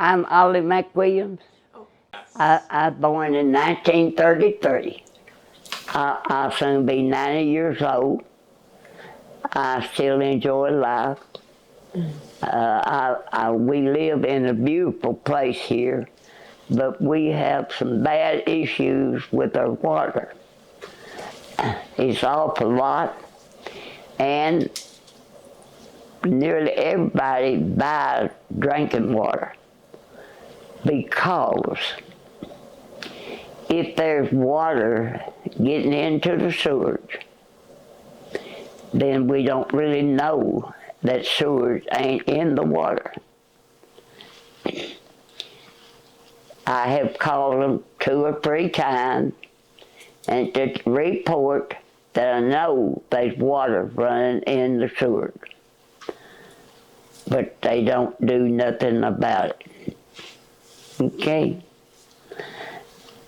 I'm Ollie McWilliams. I was born in 1933. I'll soon be 90 years old. I still enjoy life. We live in a beautiful place here, but we have some bad issues with our water. It's awful lot, and nearly everybody buys drinking water, because if there's water getting into the sewage, then we don't really know that sewage ain't in the water. I have called them 2 or 3 times and to report that I know there's water running in the sewage, but they don't do nothing about it. Okay?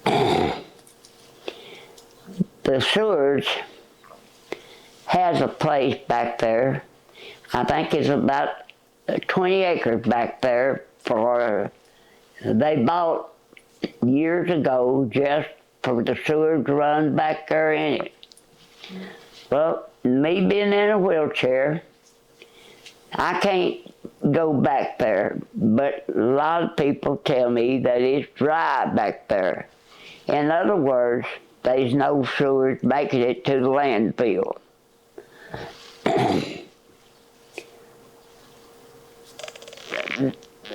The sewage has a place back there. I think it's about 20 acres back there they bought years ago just for the sewage to run back there in it. Well, me being in a wheelchair, I can't go back there, but a lot of people tell me that it's dry back there. In other words, there's no sewage making it to the landfill.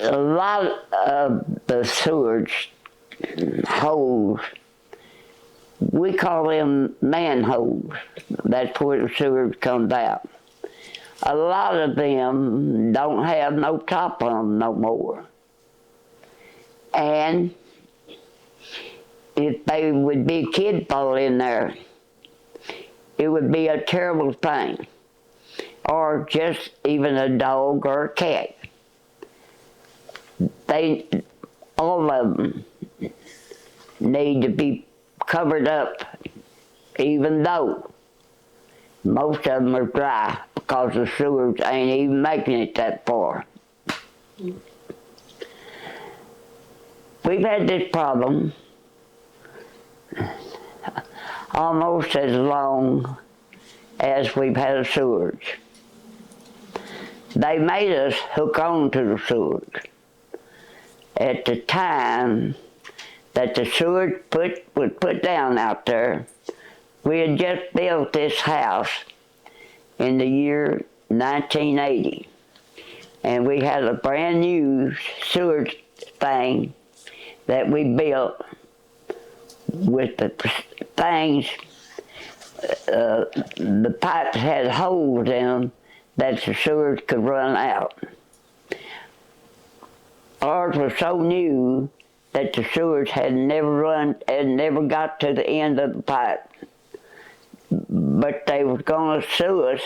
A lot of the sewage holes, we call them manholes. That's where the sewage comes out. A lot of them don't have no top on them no more. And if they would be a kid fall in there, it would be a terrible thing. Or just even a dog or a cat. All of them need to be covered up, even though most of them are dry, because the sewage ain't even making it that far. We've had this problem almost as long as we've had a sewage. They made us hook on to the sewage. At the time that the sewage was put down out there, we had just built this house in the year 1980. And we had a brand new sewage thing that we built with the things, the pipes had holes in them that the sewage could run out. Ours was so new that the sewage had never got to the end of the pipe. But they was gonna sue us.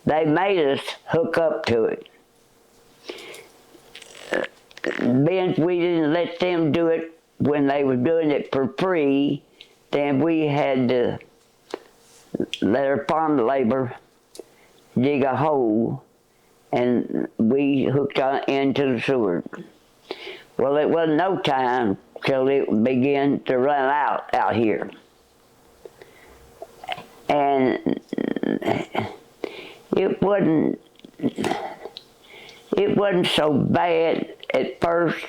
They made us hook up to it. Then we didn't let them do it when they were doing it for free. Then we had to let our farm labor dig a hole, and we hooked on into the sewer. Well, it wasn't no time till it began to run out here. And it wasn't so bad at first.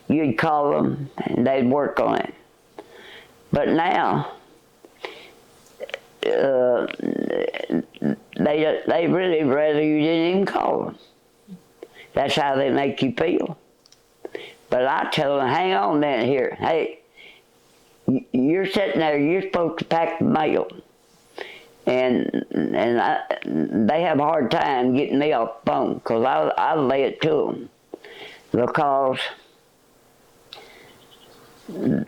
You'd call them and they'd work on it. But now, they really rather you didn't even call them. That's how they make you feel. But I tell them, hang on a minute here. Hey, you're sitting there, you're supposed to pack the mail. And they have a hard time getting me off the phone because I lay it to them. because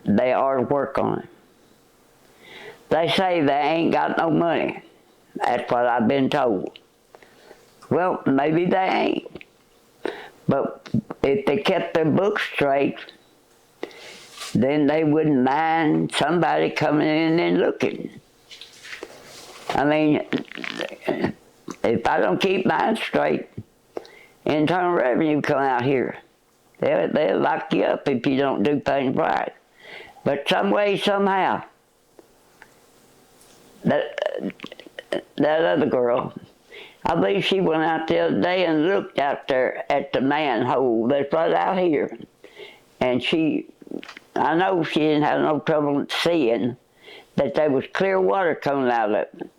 they ought to work on it. They say they ain't got no money. That's what I've been told. Well, maybe they ain't. But if they kept their books straight, then they wouldn't mind somebody coming in and looking. I mean, if I don't keep mine straight, Internal Revenue come out here. They'll lock you up if you don't do things right. But some way, somehow, that other girl, I believe she went out the other day and looked out there at the manhole that's right out here. And I know she didn't have no trouble seeing that there was clear water coming out of it.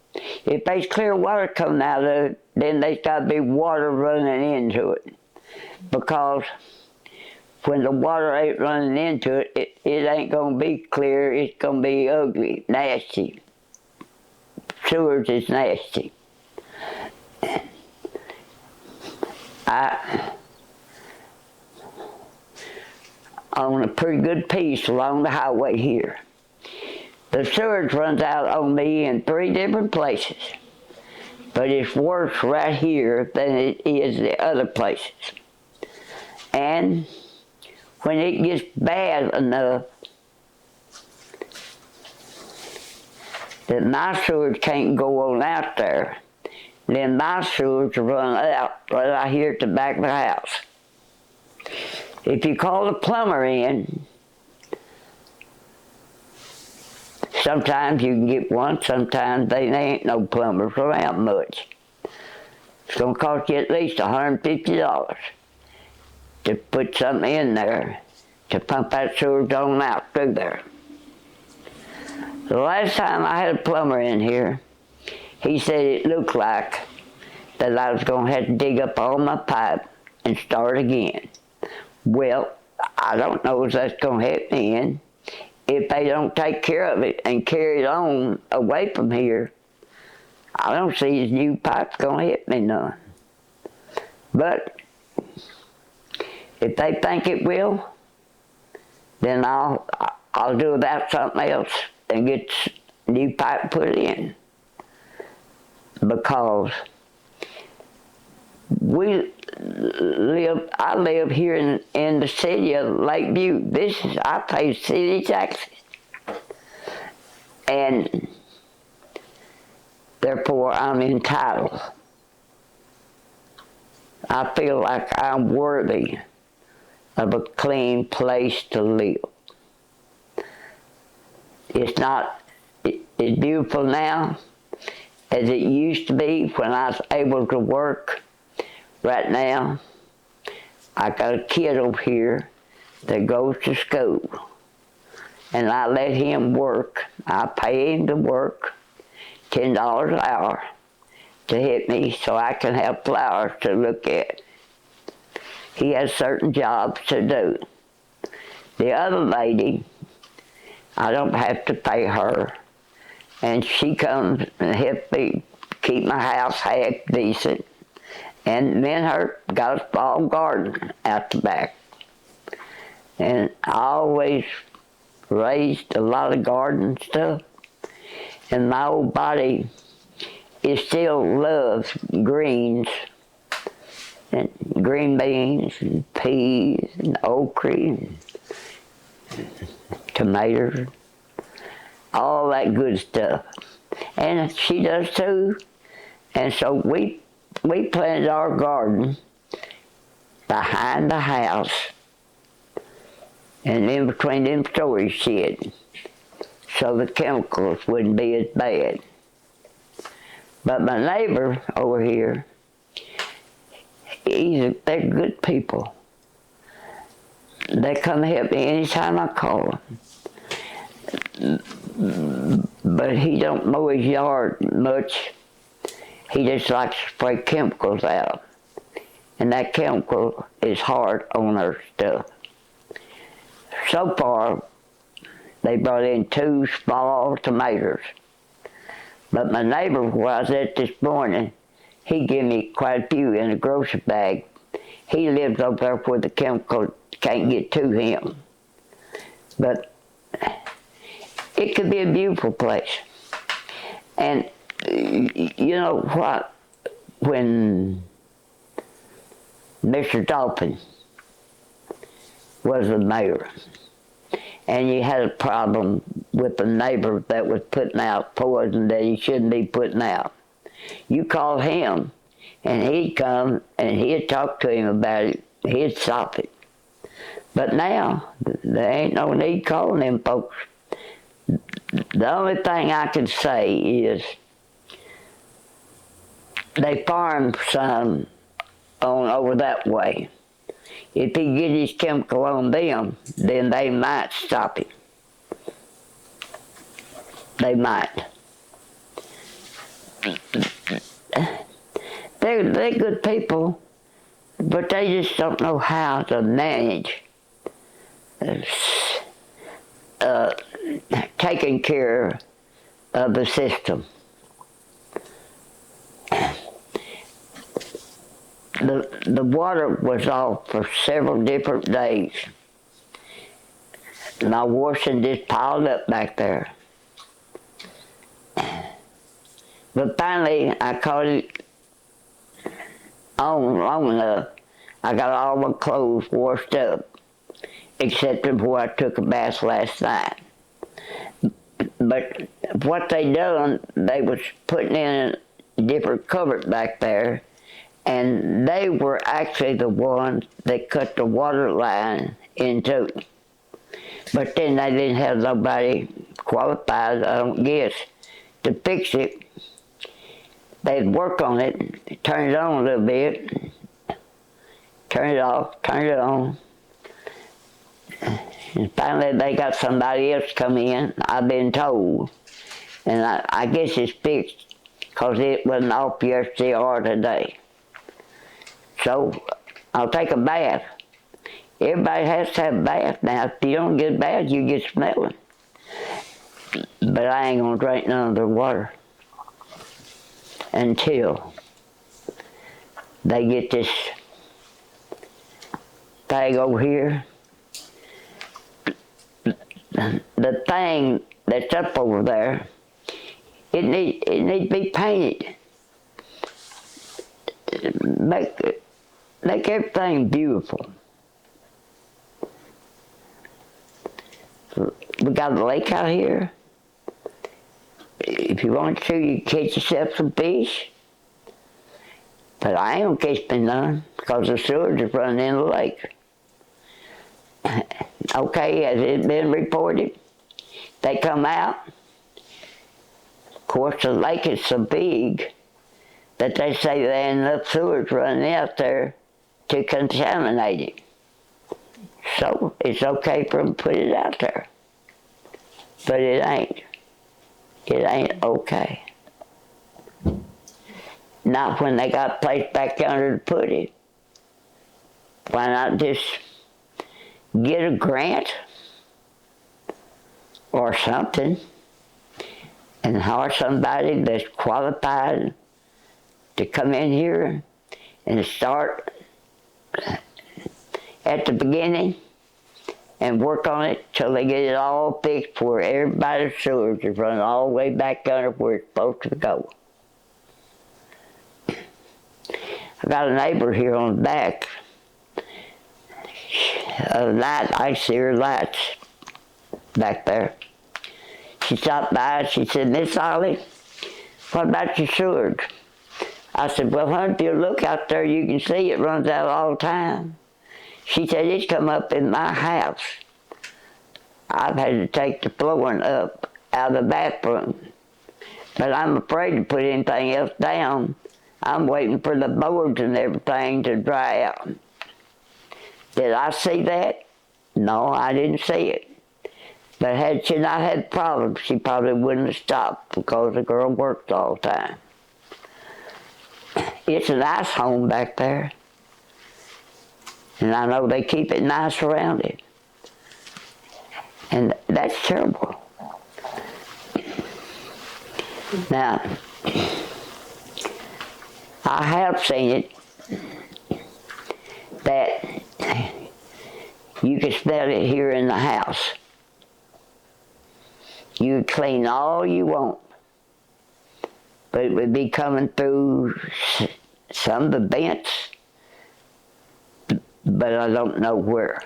If there's clear water coming out of it, then there's got to be water running into it. Because when the water ain't running into it, it ain't going to be clear, it's going to be ugly, nasty. Sewers is nasty. I own a pretty good piece along the highway here. The sewage runs out on me in 3 different places, but it's worse right here than it is the other places. And when it gets bad enough that my sewage can't go on out there, then my sewage run out right out here at the back of the house. If you call the plumber in, sometimes you can get one, sometimes they ain't no plumbers around much. It's going to cost you at least $150 to put something in there to pump that sewage on out through there. The last time I had a plumber in here, he said it looked like that I was going to have to dig up all my pipe and start again. Well, I don't know if that's going to help me in. If they don't take care of it and carry it on away from here, I don't see his new pipe's going to help me none. But if they think it will, then I'll do about something else and get new pipe put in. Because I live here in the city of Lakeview. I pay city taxes. And therefore I'm entitled. I feel like I'm worthy of a clean place to live. It's not as beautiful now as it used to be when I was able to work. Right now, I got a kid over here that goes to school, and I let him work. I pay him to work $10 an hour to help me so I can have flowers to look at. He has certain jobs to do. The other lady, I don't have to pay her, and she comes and helps me keep my house half decent. And then her got a small garden out the back. And I always raised a lot of garden stuff. And my old body, it still loves greens. And green beans and peas and okra and tomatoes. All that good stuff. And she does too. And so we planted our garden behind the house and in between them storage sheds so the chemicals wouldn't be as bad. But my neighbor over here, they're good people. They come help me anytime I call them. But he don't mow his yard much. He just likes to spray chemicals out. And that chemical is hard on our stuff. So far, they brought in 2 small tomatoes. But my neighbor, where I was at this morning, he gave me quite a few in a grocery bag. he lives over there where the chemical can't get to him. But it could be a beautiful place. And you know what? When Mr. Dolphin was the mayor, and you had a problem with a neighbor that was putting out poison that he shouldn't be putting out, you called him, and he'd come and he'd talk to him about it. He'd stop it. But now, there ain't no need calling them folks. The only thing I can say is they farm some on over that way. If he get his chemical on them, then they might stop it. They might. They're good people, but they just don't know how to manage taking care of the system. The water was off for several different days. My washing just piled up back there. But finally, I caught it on long enough. I got all my clothes washed up, except before I took a bath last night. But what they done, they was putting in a different cupboard back there, and they were actually the ones that cut the water line in two. But then they didn't have nobody qualified, I don't guess, to fix it. They'd work on it, turn it on a little bit, turn it off, turn it on. And finally they got somebody else come in, I've been told. And I guess it's fixed, because it wasn't off yesterday or today. So I'll take a bath. Everybody has to have a bath now. If you don't get a bath, you get smelling. But I ain't gonna drink none of the water until they get this thing over here. The thing that's up over there, it need to be painted. Make everything beautiful. We got a lake out here. If you want to, you catch yourself some fish. But I ain't gonna catch me none, because the sewage is running in the lake. Okay, has it been reported? They come out. Of course, the lake is so big that they say there ain't enough sewage running out there to contaminate it. So it's okay for them to put it out there. But it ain't. It ain't okay. Not when they got a place back yonder to put it. Why not just get a grant or something and hire somebody that's qualified to come in here and start at the beginning and work on it till they get it all fixed where everybody's sewage is running all the way back under where it's supposed to go. I got a neighbor here on the back. I see her lights back there. She stopped by and she said, "Miss Ollie, what about your sewage?" I said, "Well, honey, if you look out there, you can see it runs out all the time." She said, "It's come up in my house. I've had to take the flooring up out of the bathroom. But I'm afraid to put anything else down. I'm waiting for the boards and everything to dry out." Did I see that? No, I didn't see it. But had she not had problems, she probably wouldn't have stopped, because the girl worked all the time. It's a nice home back there. And I know they keep it nice around it. And that's terrible. Now, I have seen it. that you could smell it here in the house. You could clean all you want, but it would be coming through some of the vents, but I don't know where.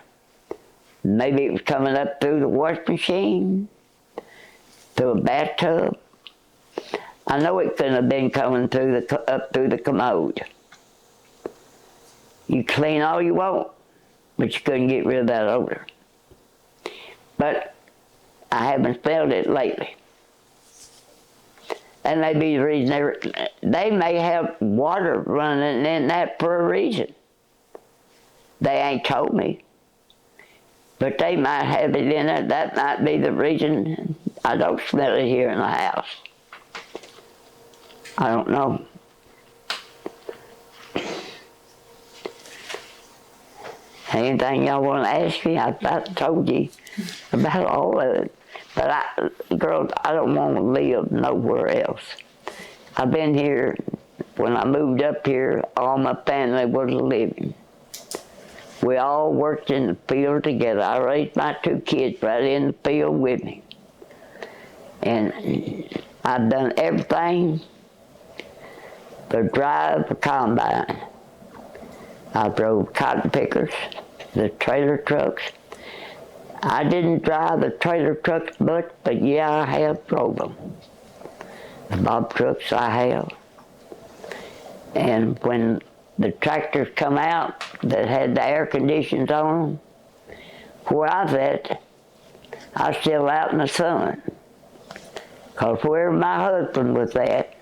Maybe it was coming up through the washing machine, through a bathtub. I know it couldn't have been coming through up through the commode. You clean all you want, but you couldn't get rid of that odor. But I haven't smelled it lately. That may be the reason they may have water running in that for a reason. They ain't told me. But they might have it in it. That might be the reason I don't smell it here in the house. I don't know. Anything y'all want to ask me, I've told you about all of it. But girls, I don't want to live nowhere else. I've been here, when I moved up here, all my family was living. We all worked in the field together. I raised my 2 kids right in the field with me. And I've done everything but drive a combine. I drove cotton pickers, the trailer trucks. I didn't drive the trailer trucks much, but yeah, I have drove them. The bob trucks I have. And when the tractors come out that had the air conditions on them, where I was at, I was still out in the sun. Because where my husband was at,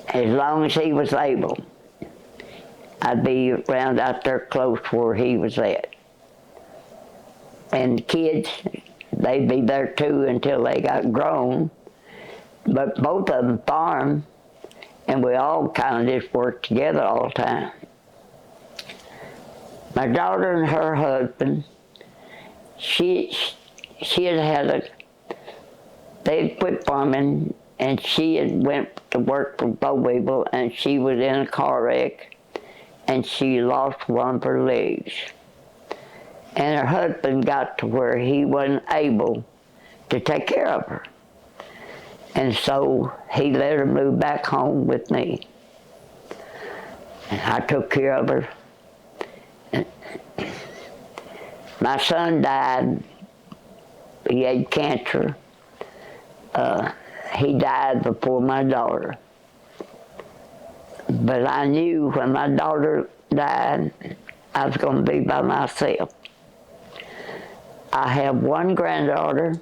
as long as he was able, I'd be around out there close where he was at. And the kids, they'd be there too until they got grown. But both of them farmed, and we all kind of just worked together all the time. My daughter and her husband, she they'd quit farming, and she had went to work for Bowweevil, and she was in a car wreck, and she lost one of her legs. And her husband got to where he wasn't able to take care of her. And so he let her move back home with me. And I took care of her. And my son died. He had cancer. He died before my daughter. But I knew when my daughter died, I was going to be by myself. I have one granddaughter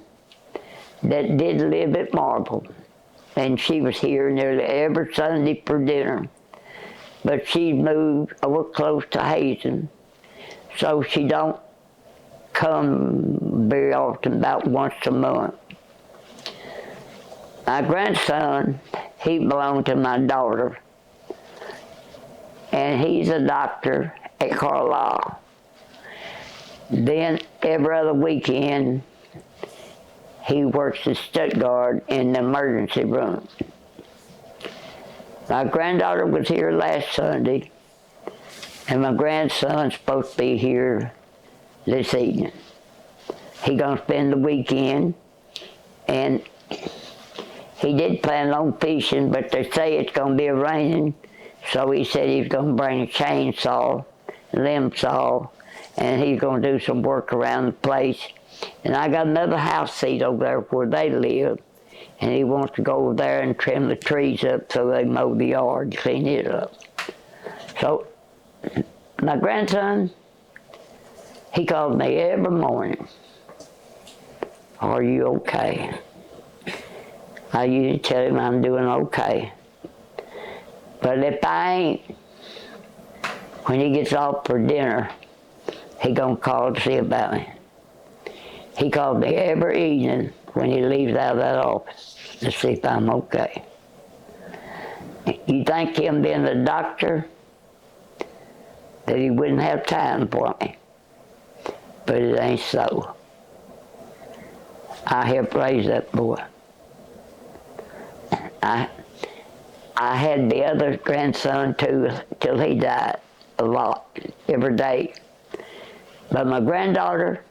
that did live at Marble, and she was here nearly every Sunday for dinner. But she moved over close to Hazen, so she don't come very often, about once a month. My grandson, he belonged to my daughter, and he's a doctor at Carlisle. Then every other weekend, he works in Stuttgart in the emergency room. My granddaughter was here last Sunday, and my grandson's supposed to be here this evening. He's gonna spend the weekend, and he did plan on fishing, but they say it's gonna be raining, so he said he's gonna bring a chainsaw, limb saw, and he's gonna do some work around the place. And I got another house seat over there where they live, and he wants to go over there and trim the trees up so they mow the yard, clean it up. So my grandson, he called me every morning. Are you okay? I usually tell him I'm doing okay. But if I ain't, when he gets off for dinner, he gonna call to see about me. He called me every evening when he leaves out of that office to see if I'm okay. You think him being a doctor, that he wouldn't have time for me. But it ain't so. I helped raise that boy. I had the other grandson too, till he died. a lot every day. But my granddaughter,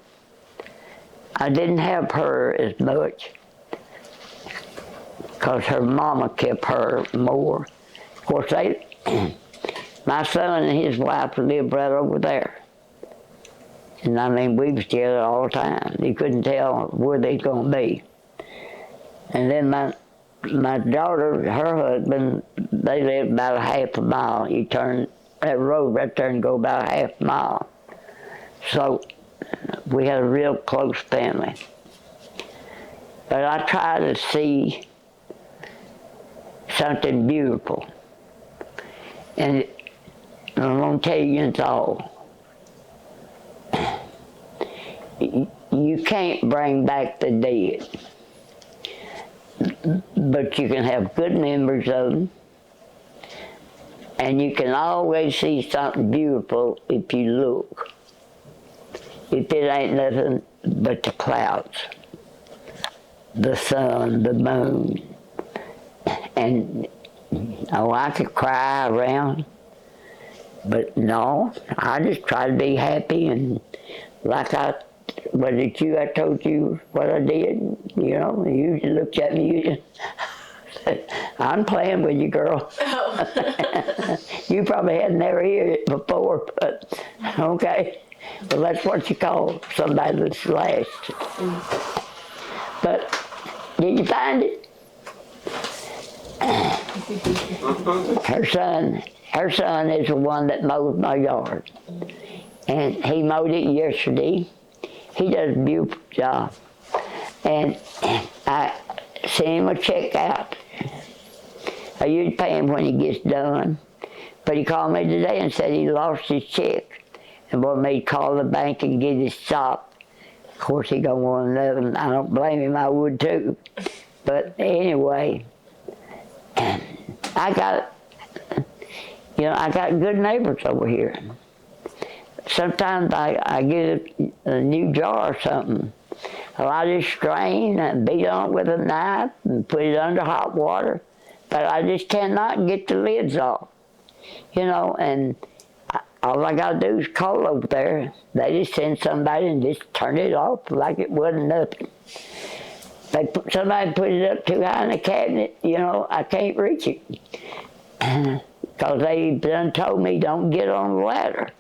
I didn't have her as much because her mama kept her more. Of course, my son and his wife lived right over there. And I mean, we was together all the time. You couldn't tell where they's gonna be. And then my daughter, her husband, they lived about a half a mile. You turn that road right there and go about a half a mile. So we had a real close family. But I try to see something beautiful. And I'm gonna tell you it's all. You can't bring back the dead, but you can have good memories of them, and you can always see something beautiful if you look. If it ain't nothing but the clouds, the sun, the moon, and I could cry around, but no, I just try to be happy, and like I told you what I did, you know, you just looked at me, you just said, I'm playing with you, girl. Oh. You probably had never heard it before, but okay. Well, that's what you call somebody that's last. But did you find it? Her son is the one that mows my yard. And he mowed it yesterday. He does a beautiful job. And I sent him a check out. I usually pay him when he gets done. But he called me today and said he lost his check and wanted me to call the bank and get it stopped. Of course, he don't want another one. I don't blame him, I would too. But anyway, I got good neighbors over here. Sometimes I get a new jar or something. Well, I just strain and beat on it with a knife and put it under hot water. But I just cannot get the lids off, you know, and all I got to do is call over there. They just send somebody and just turn it off like it wasn't nothing. Somebody put it up too high in the cabinet, you know, I can't reach it. Because they done told me don't get on the ladder.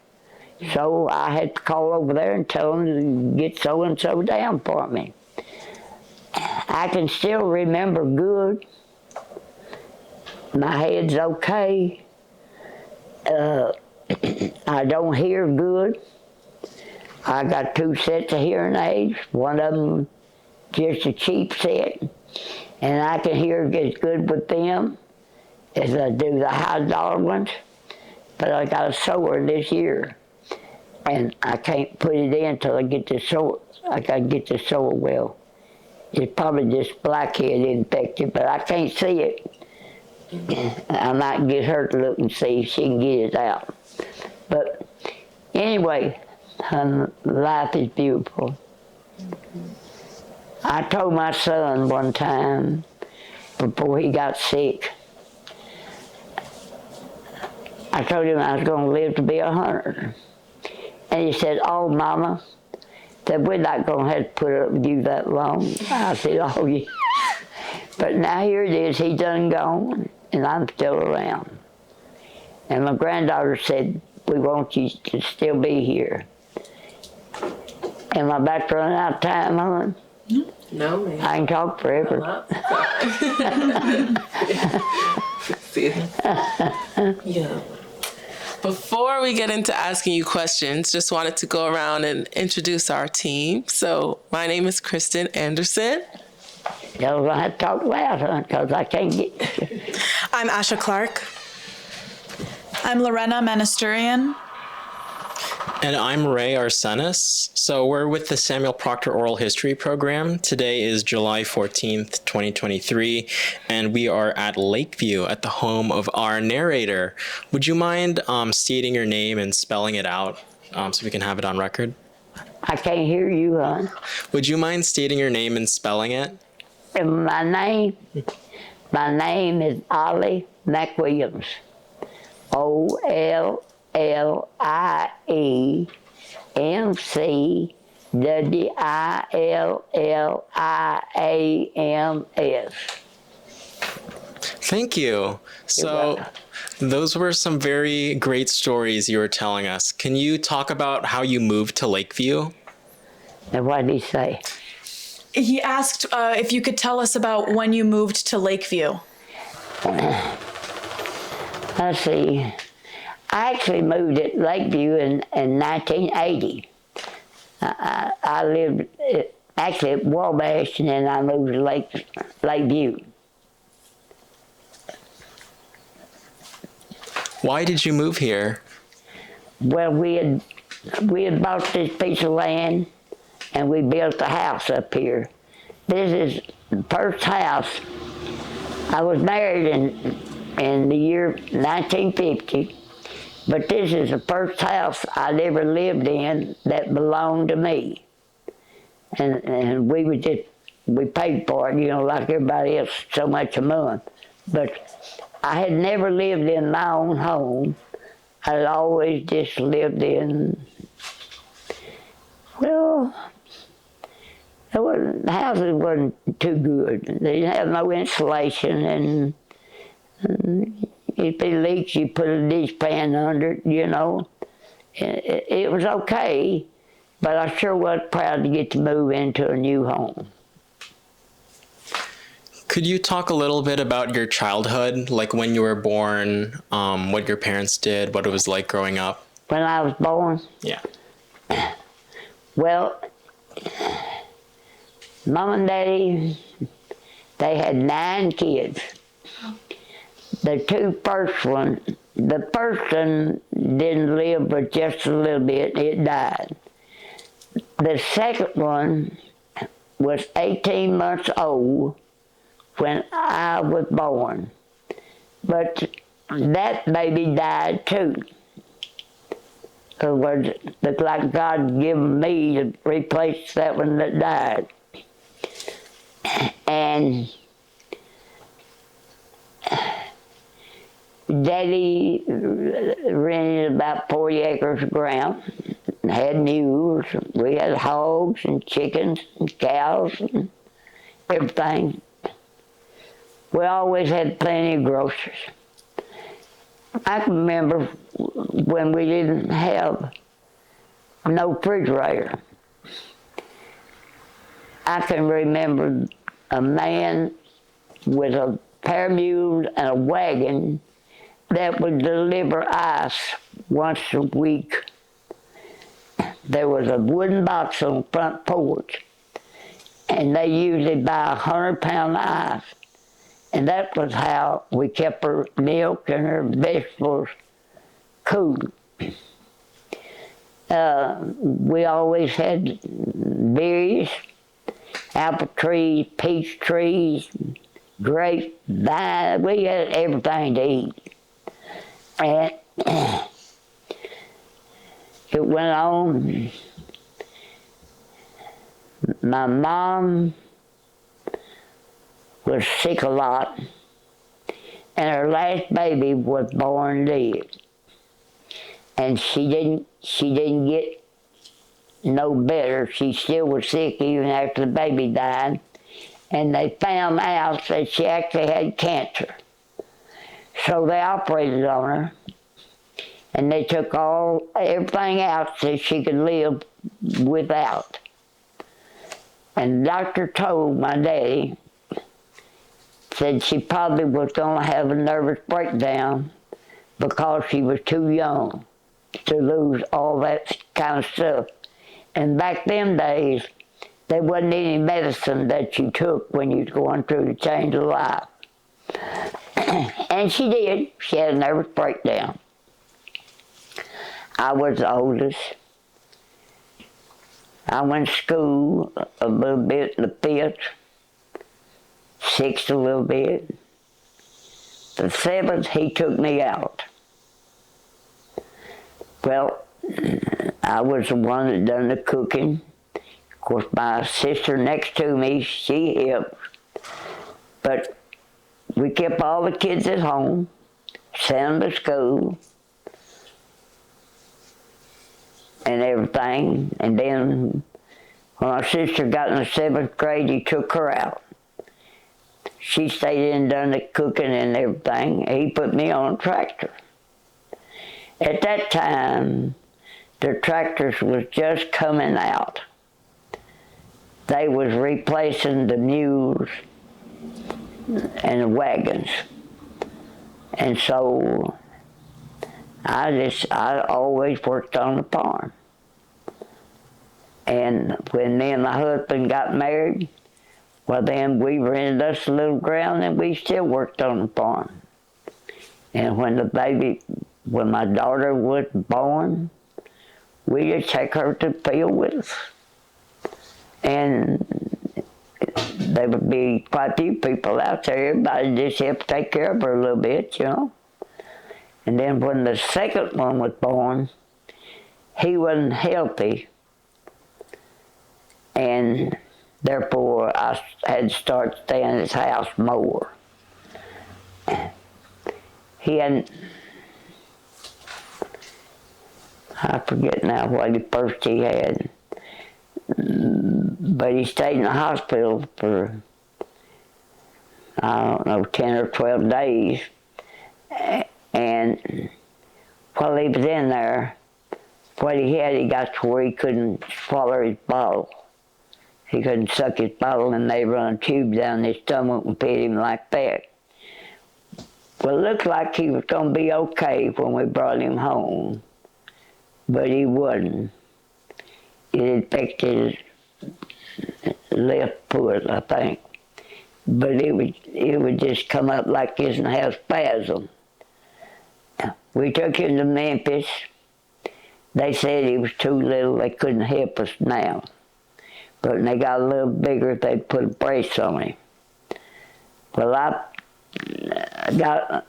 So I had to call over there and tell them to get so-and-so down for me. I can still remember good. My head's okay. I don't hear good. I got 2 sets of hearing aids. One of them just a cheap set. And I can hear as good with them as I do the high dollar ones. But I got a sore this year. And I can't put it in until I get the sore. I gotta get the sore well. It's probably just blackhead infected, but I can't see it. I might get her to look and see if she can get it out. But anyway, life is beautiful. I told my son one time, before he got sick, I told him I was going to live to be 100. And he said, oh, Mama, that we're not going to have to put up with you that long. I said, oh, yeah. But now here it is, he's done gone, and I'm still around. And my granddaughter said, we want you to still be here. Am I about to run out of time, hon? No, ma'am. I can talk forever. Yeah. Before we get into asking you questions, just wanted to go around and introduce our team. So my name is Krystin Anderson. Y'all gonna have to talk loud, huh? Because I can't get you. I'm Asha Clarke. I'm Lorena Manasturean. And I'm Rey Arenas. So we're with the Samuel Proctor Oral History Program. Today is July 14th, 2023, and we are at Lakeview at the home of our narrator. Would you mind stating your name and spelling it out so we can have it on record? I can't hear you, huh? Would you mind stating your name and spelling it? And my name is Ollie McWilliams. O-L-L-I-E Williams. Thank you. So, those were some very great stories you were telling us. Can you talk about how you moved to Lakeview? And what did he say? He asked if you could tell us about when you moved to Lakeview. Let's see. I actually moved at Lakeview in 1980. I lived actually at Wabash, and then I moved to Lakeview. Why did you move here? Well, we had bought this piece of land, and we built a house up here. This is the first house. I was married in the year 1950, but this is the first house I'd ever lived in that belonged to me. And we paid for it, like everybody else, so much a month. But I had never lived in my own home. I'd always just lived in, the houses wasn't too good. They didn't have no insulation, and if it leaks, you put a dish pan under it, It was okay, but I sure was proud to get to move into a new home. Could you talk a little bit about your childhood, like when you were born, what your parents did, what it was like growing up? When I was born? Yeah. Well, Mom and Daddy, they had 9 kids. The first one didn't live but just a little bit, it died. The second one was 18 months old when I was born. But that baby died too. It looked like God had given me to replace that one that died. And Daddy rented about 40 acres of ground, had mules. We had hogs and chickens and cows and everything. We always had plenty of groceries. I can remember when we didn't have no refrigerator. I can remember a man with a pair of mules and a wagon that would deliver ice once a week. There was a wooden box on the front porch, and they usually buy 100-pound ice. And that was how we kept our milk and our vegetables cool. We always had berries, apple trees, peach trees, grapes, vines. We had everything to eat. And it went on. My mom was sick a lot, and her last baby was born dead. And she didn't get no better. She still was sick even after the baby died. And they found out that she actually had cancer. So they operated on her, and they took everything out so she could live without. And the doctor told my daddy, said she probably was going to have a nervous breakdown because she was too young to lose all that kind of stuff. And back them days, there wasn't any medicine that you took when you was going through the change of life. And she did. She had a nervous breakdown. I was the oldest. I went to school a little bit, the 5th, 6th a little bit. The 7th, he took me out. Well, I was the one that done the cooking. Of course, my sister next to me, she helped. But we kept all the kids at home, sent them to school. and everything. And then when my sister got in the 7th grade, he took her out. She stayed in and done the cooking and everything. He put me on a tractor. At that time, the tractors was just coming out. They was replacing the mules and the wagons. And so I always worked on the farm. And when me and my husband got married, well then we rented us a little ground and we still worked on the farm. And when my daughter was born, we just take her to the field with us. And there would be quite a few people out there. Everybody just helped take care of her a little bit, you know. And then when the second one was born, he wasn't healthy. And therefore, I had to start staying at his house more. He hadn't, I forget now what first he had, but he stayed in the hospital for, I don't know, 10 or 12 days. And while he was in there, what he had, he got to where he couldn't swallow his bottle. He couldn't suck his bottle, and they run a tube down his stomach and fed him like that. Well, it looked like he was going to be okay when we brought him home, but he wasn't. It infected his left foot, I think. But it would just come up like this and have spasm. We took him to Memphis. They said he was too little, they couldn't help us now. But when they got a little bigger, they'd put a brace on him. Well, I got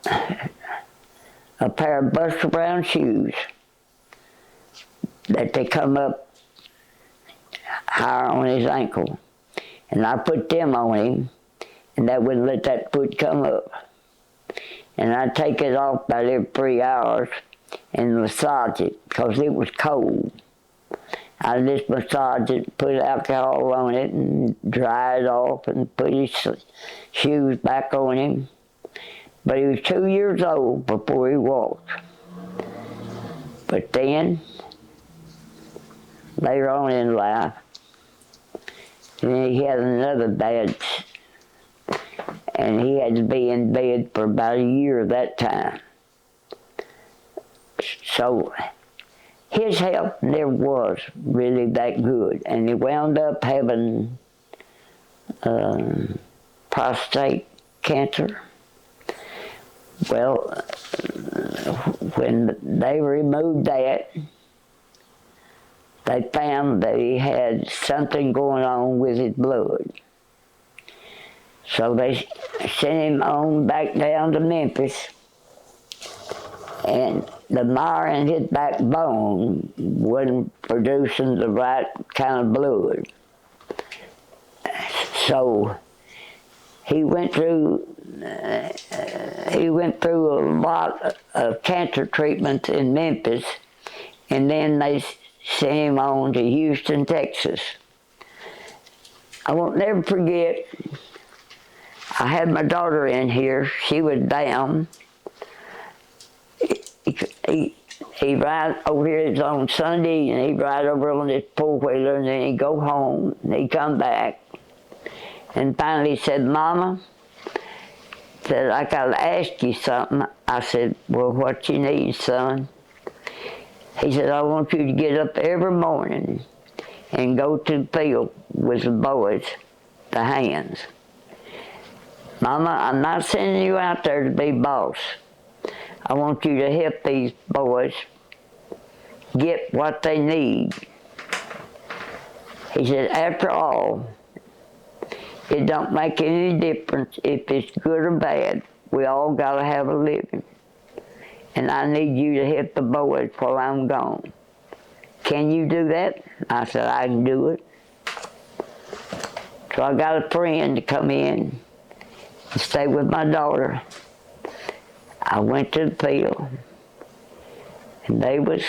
a pair of Buster Brown shoes that they come up higher on his ankle. And I put them on him, and that wouldn't let that foot come up. And I'd take it off about every 3 hours and massage it, because it was cold. I just massaged it, put alcohol on it, and dry it off, and put his shoes back on him. But he was 2 years old before he walked. But then, later on in life, he had another bad, and he had to be in bed for about a year that time. So his health never was really that good, and he wound up having prostate cancer. Well, when they removed that, they found that he had something going on with his blood. So they sent him on back down to Memphis, and the marrow in his backbone wasn't producing the right kind of blood. So he went through a lot of cancer treatments in Memphis, and then they sent him on to Houston, Texas. I won't never forget, I had my daughter in here. She was down. He'd ride over here on Sunday, and he'd ride over on this four-wheeler, and then he'd go home, and he'd come back. And finally he said, "Mama," said, "I got to ask you something." I said, "Well, what you need, son?" He said, "I want you to get up every morning and go to the field with the boys, the hands. Mama, I'm not sending you out there to be boss. I want you to help these boys get what they need." He said, "After all, it don't make any difference if it's good or bad. We all gotta have a living. And I need you to help the boys while I'm gone. Can you do that?" I said, "I can do it." So I got a friend to come in and stay with my daughter. I went to the field, and they was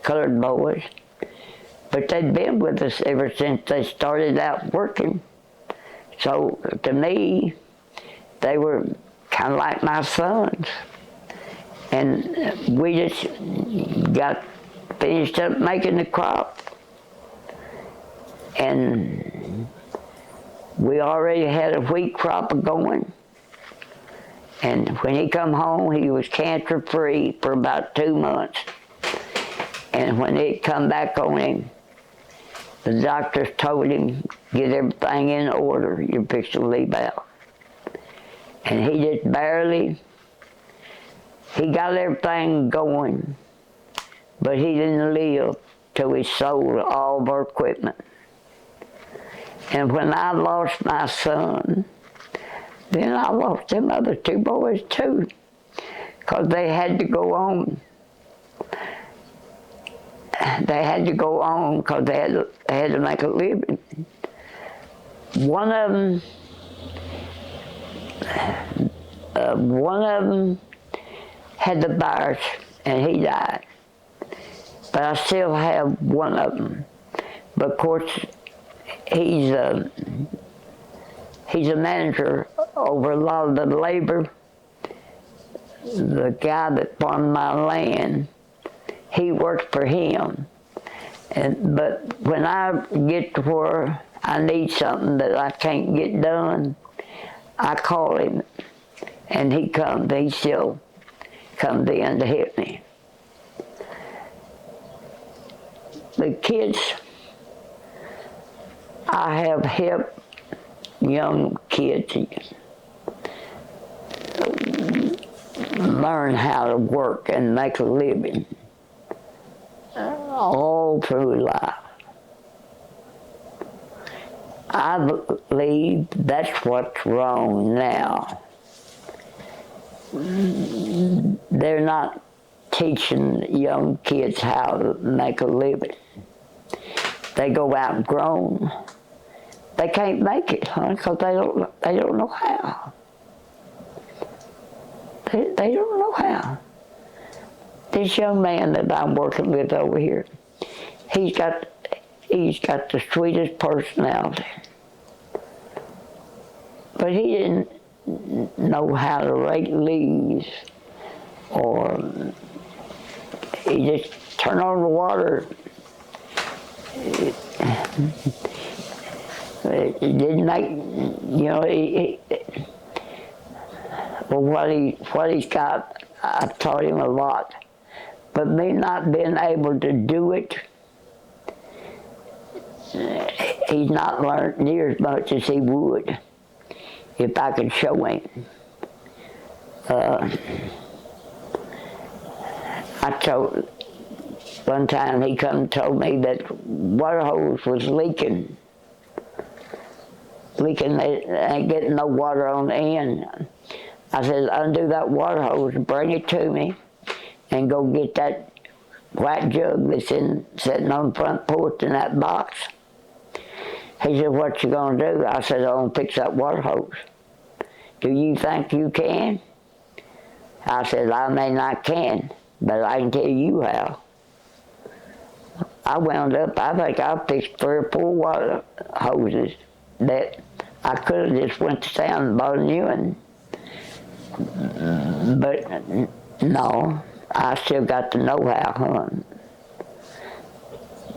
colored boys, but they'd been with us ever since they started out working. So to me, they were kind of like my sons. And we just got finished up making the crop. And we already had a wheat crop going. And when he come home, he was cancer-free for about 2 months. And when it come back on him, the doctors told him, get everything in order, you're fixing to leave out. And he just barely, he got everything going, but he didn't live till he sold all of our equipment. And when I lost my son, then I lost them other 2 boys too, because they had to go on. They had to go on because they had to make a living. One of them had the virus and he died. But I still have one of them. But of course, he's a manager over a lot of the labor. The guy that farmed my land, he works for him. But when I get to where I need something that I can't get done, I call him, and he comes. He still comes in to help me. The kids, I have helped young kids learn how to work and make a living all through life. I believe that's what's wrong now. They're not teaching young kids how to make a living. They go out and grown. They can't make it, because they don't know how. They don't know how. This young man that I'm working with over here, he's got the sweetest personality. But he didn't know how to rake leaves, or he just turned on the water. It didn't make, well, what he's got, I've taught him a lot. But me not being able to do it, he's not learned near as much as he would if I could show him. I told, one time he come and told me that water hose was leaking. They ain't getting no water on the end. I said, undo that water hose and bring it to me, and go get that white jug that's sitting on the front porch in that box. He said, what you gonna do? I said, I'm gonna fix that water hose. Do you think you can? I said, I may not can, but I can tell you how. I wound up, I think I fixed 3 or 4 water hoses that I could have just went to town and bought a new one. But no, I still got the know-how,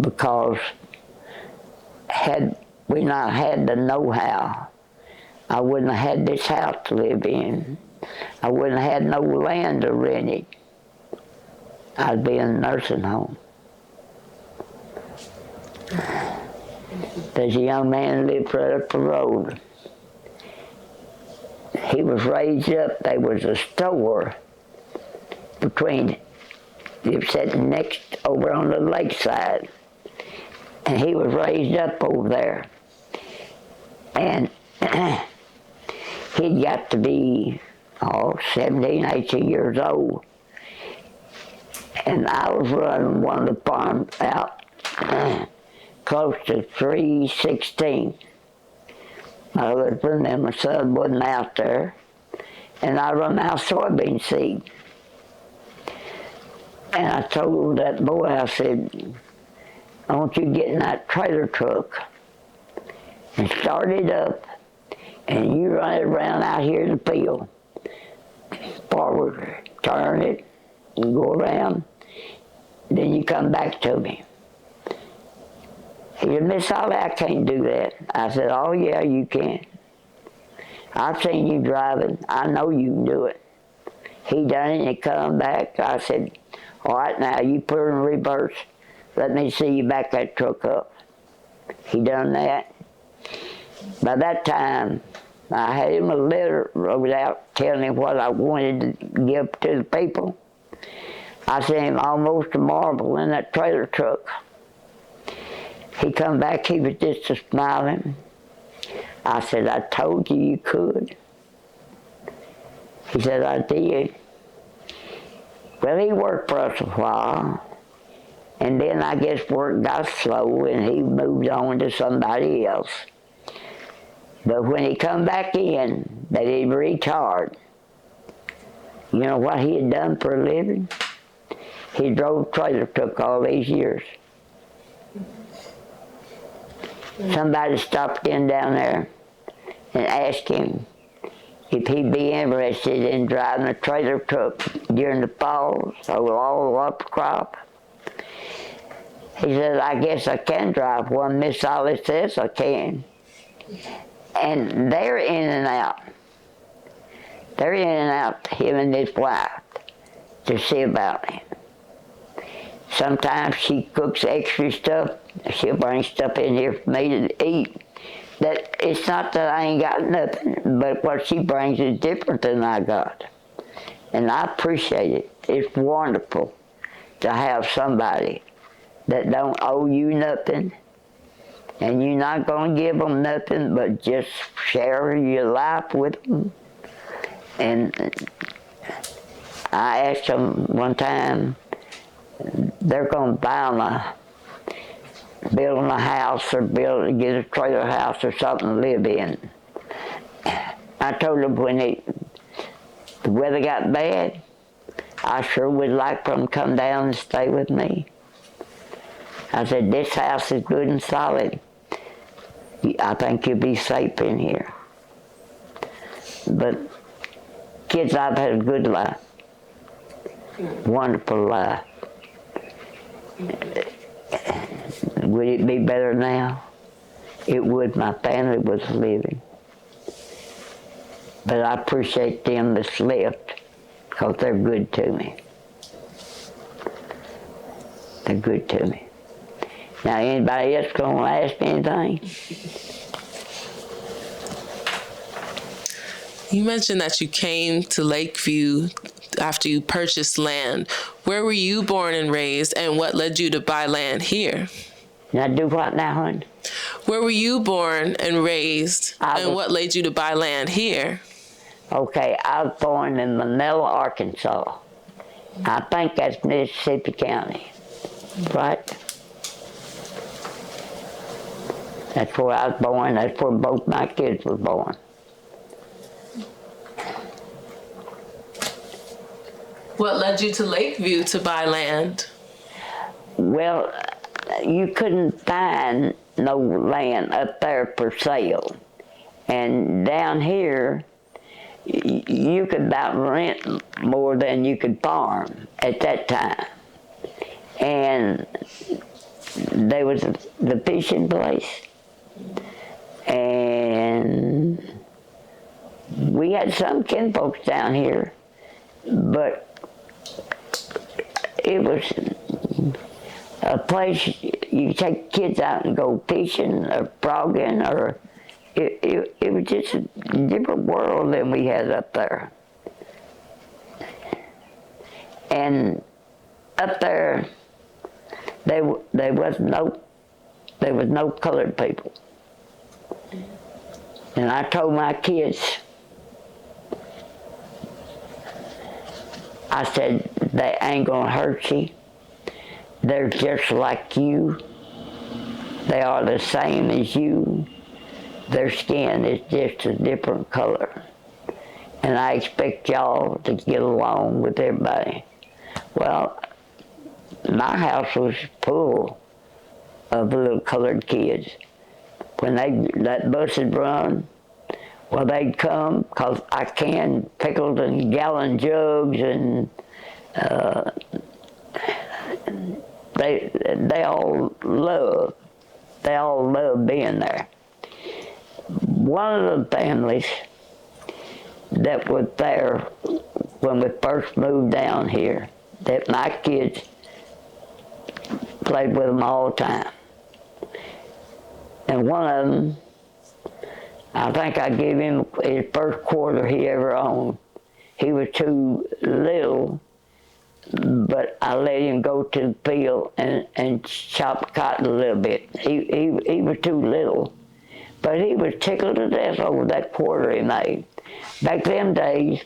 because had we not had the know-how, I wouldn't have had this house to live in. I wouldn't have had no land to rent it. I'd be in a nursing home. There's a young man lived right up the road. He was raised up, there was a store between, it was sitting next over on the lakeside, and he was raised up over there. And he'd got to be 17, 18 years old. And I was running one of the farms out close to 316. My husband and my son wasn't out there, and I run out soybean seed. And I told that boy, I said, I want you to get in that trailer truck and start it up, and you run it around out here in the field. Forward, turn it, and go around, then you come back to me. He said, Miss Ollie, I can't do that. I said, oh yeah, you can. I've seen you driving. I know you can do it. He done it and he come back. I said, all right, now you put her in reverse. Let me see you back that truck up. He done that. By that time, I had him a letter wrote out telling him what I wanted to give to the people. I sent him almost a marble in that trailer truck. He come back, he was just a smiling. I said, I told you you could. He said, I did. Well, he worked for us a while, and then I guess work got slow and he moved on to somebody else. But when he come back in, they didn't retired. You know what he had done for a living? He drove trailer truck all these years. Somebody stopped in down there and asked him if he'd be interested in driving a trailer truck during the fall, so all the upper crop. He said, I guess I can drive one. Miss Ollie says I can. And they're in and out. They're in and out, him and his wife, to see about him. Sometimes she cooks extra stuff. She'll bring stuff in here for me to eat. That it's not that I ain't got nothing, but what she brings is different than I got. And I appreciate it. It's wonderful to have somebody that don't owe you nothing, and you're not going to give them nothing but just share your life with them. And I asked them one time, they're going to buy them build them a house or get a trailer house or something to live in. I told them when the weather got bad, I sure would like for them to come down and stay with me. I said, this house is good and solid. I think you'll be safe in here. But kids, I've had a good life. Wonderful life. Would it be better now? It would. My family was living. But I appreciate them that's left because they're good to me. They're good to me. Now, anybody else going to ask me anything? You mentioned that you came to Lakeview after you purchased land. Where were you born and raised, and what led you to buy land here? Now, do what now, hon? Where were you born and raised, and what led you to buy land here? Okay, I was born in Manila, Arkansas. I think that's Mississippi County, right? That's where I was born. That's where both my kids were born. What led you to Lakeview to buy land? Well, you couldn't find no land up there for sale. And down here, you could about rent more than you could farm at that time. And there was the fishing place. And we had some kinfolks down here, but it was a place you take kids out and go fishing or frogging, or it was just a different world than we had up there. And up there, there was no colored people. And I told my kids, I said, they ain't gonna hurt you. They're just like you. They are the same as you. Their skin is just a different color. And I expect y'all to get along with everybody. Well, my house was full of little colored kids. When that bus would run, well, they'd come, because I canned pickles in gallon jugs, and they all loved being there. One of the families that was there when we first moved down here, that my kids played with them all the time. And one of them, I think I gave him his first quarter he ever owned. He was too little, but I let him go to the field and chop cotton a little bit. He was too little, but he was tickled to death over that quarter he made. Back them days,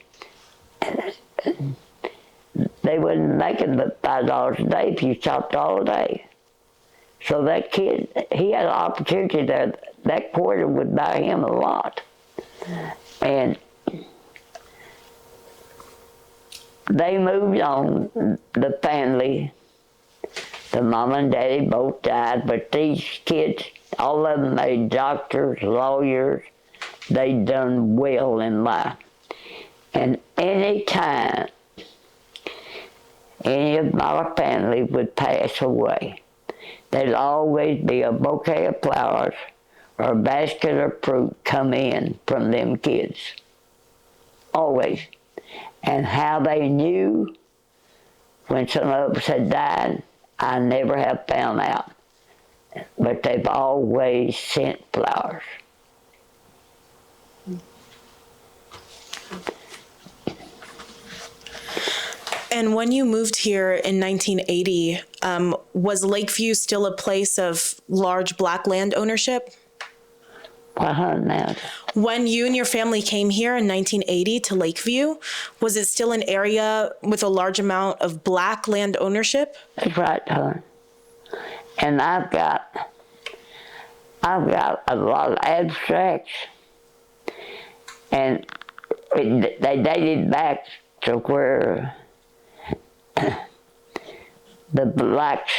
they wasn't making but $5 a day if you chopped all day. So that kid, he had an opportunity there. That quarter would buy him a lot. And they moved on, the family. The mom and daddy both died, but these kids, all of them made doctors, lawyers. They done well in life. And any time any of my family would pass away, there'd always be a bouquet of flowers or a basket of fruit come in from them kids. Always. And how they knew when some of us had died, I never have found out. But they've always sent flowers. And when you moved here in 1980, was Lakeview still a place of large black land ownership? Now. When you and your family came here in 1980 to Lakeview, was it still an area with a large amount of black land ownership? That's right, hon. And I've got a lot of abstracts, and they dated back to where the blacks,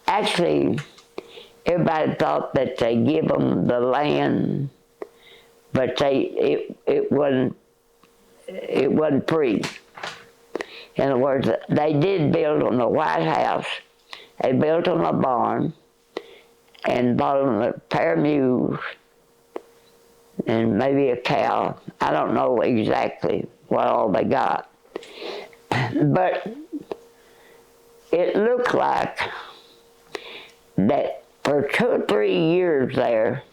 actually, everybody thought that they give them the land, but it wasn't free. In other words, they did build on the White House. They built on a barn and bought them a pair of mules and maybe a cow. I don't know exactly what all they got. But it looked like that for 2 or 3 years there,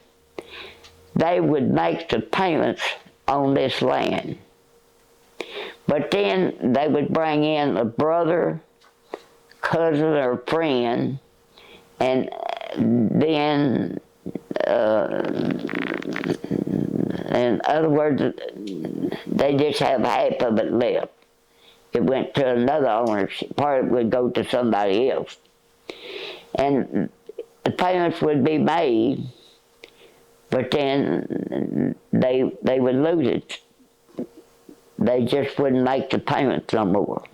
they would make the payments on this land. But then they would bring in a brother, cousin, or friend, and then, in other words, they just have half of it left. It went to another owner, part of it would go to somebody else. And the payments would be made, but then they would lose it. They just wouldn't make the payments no more.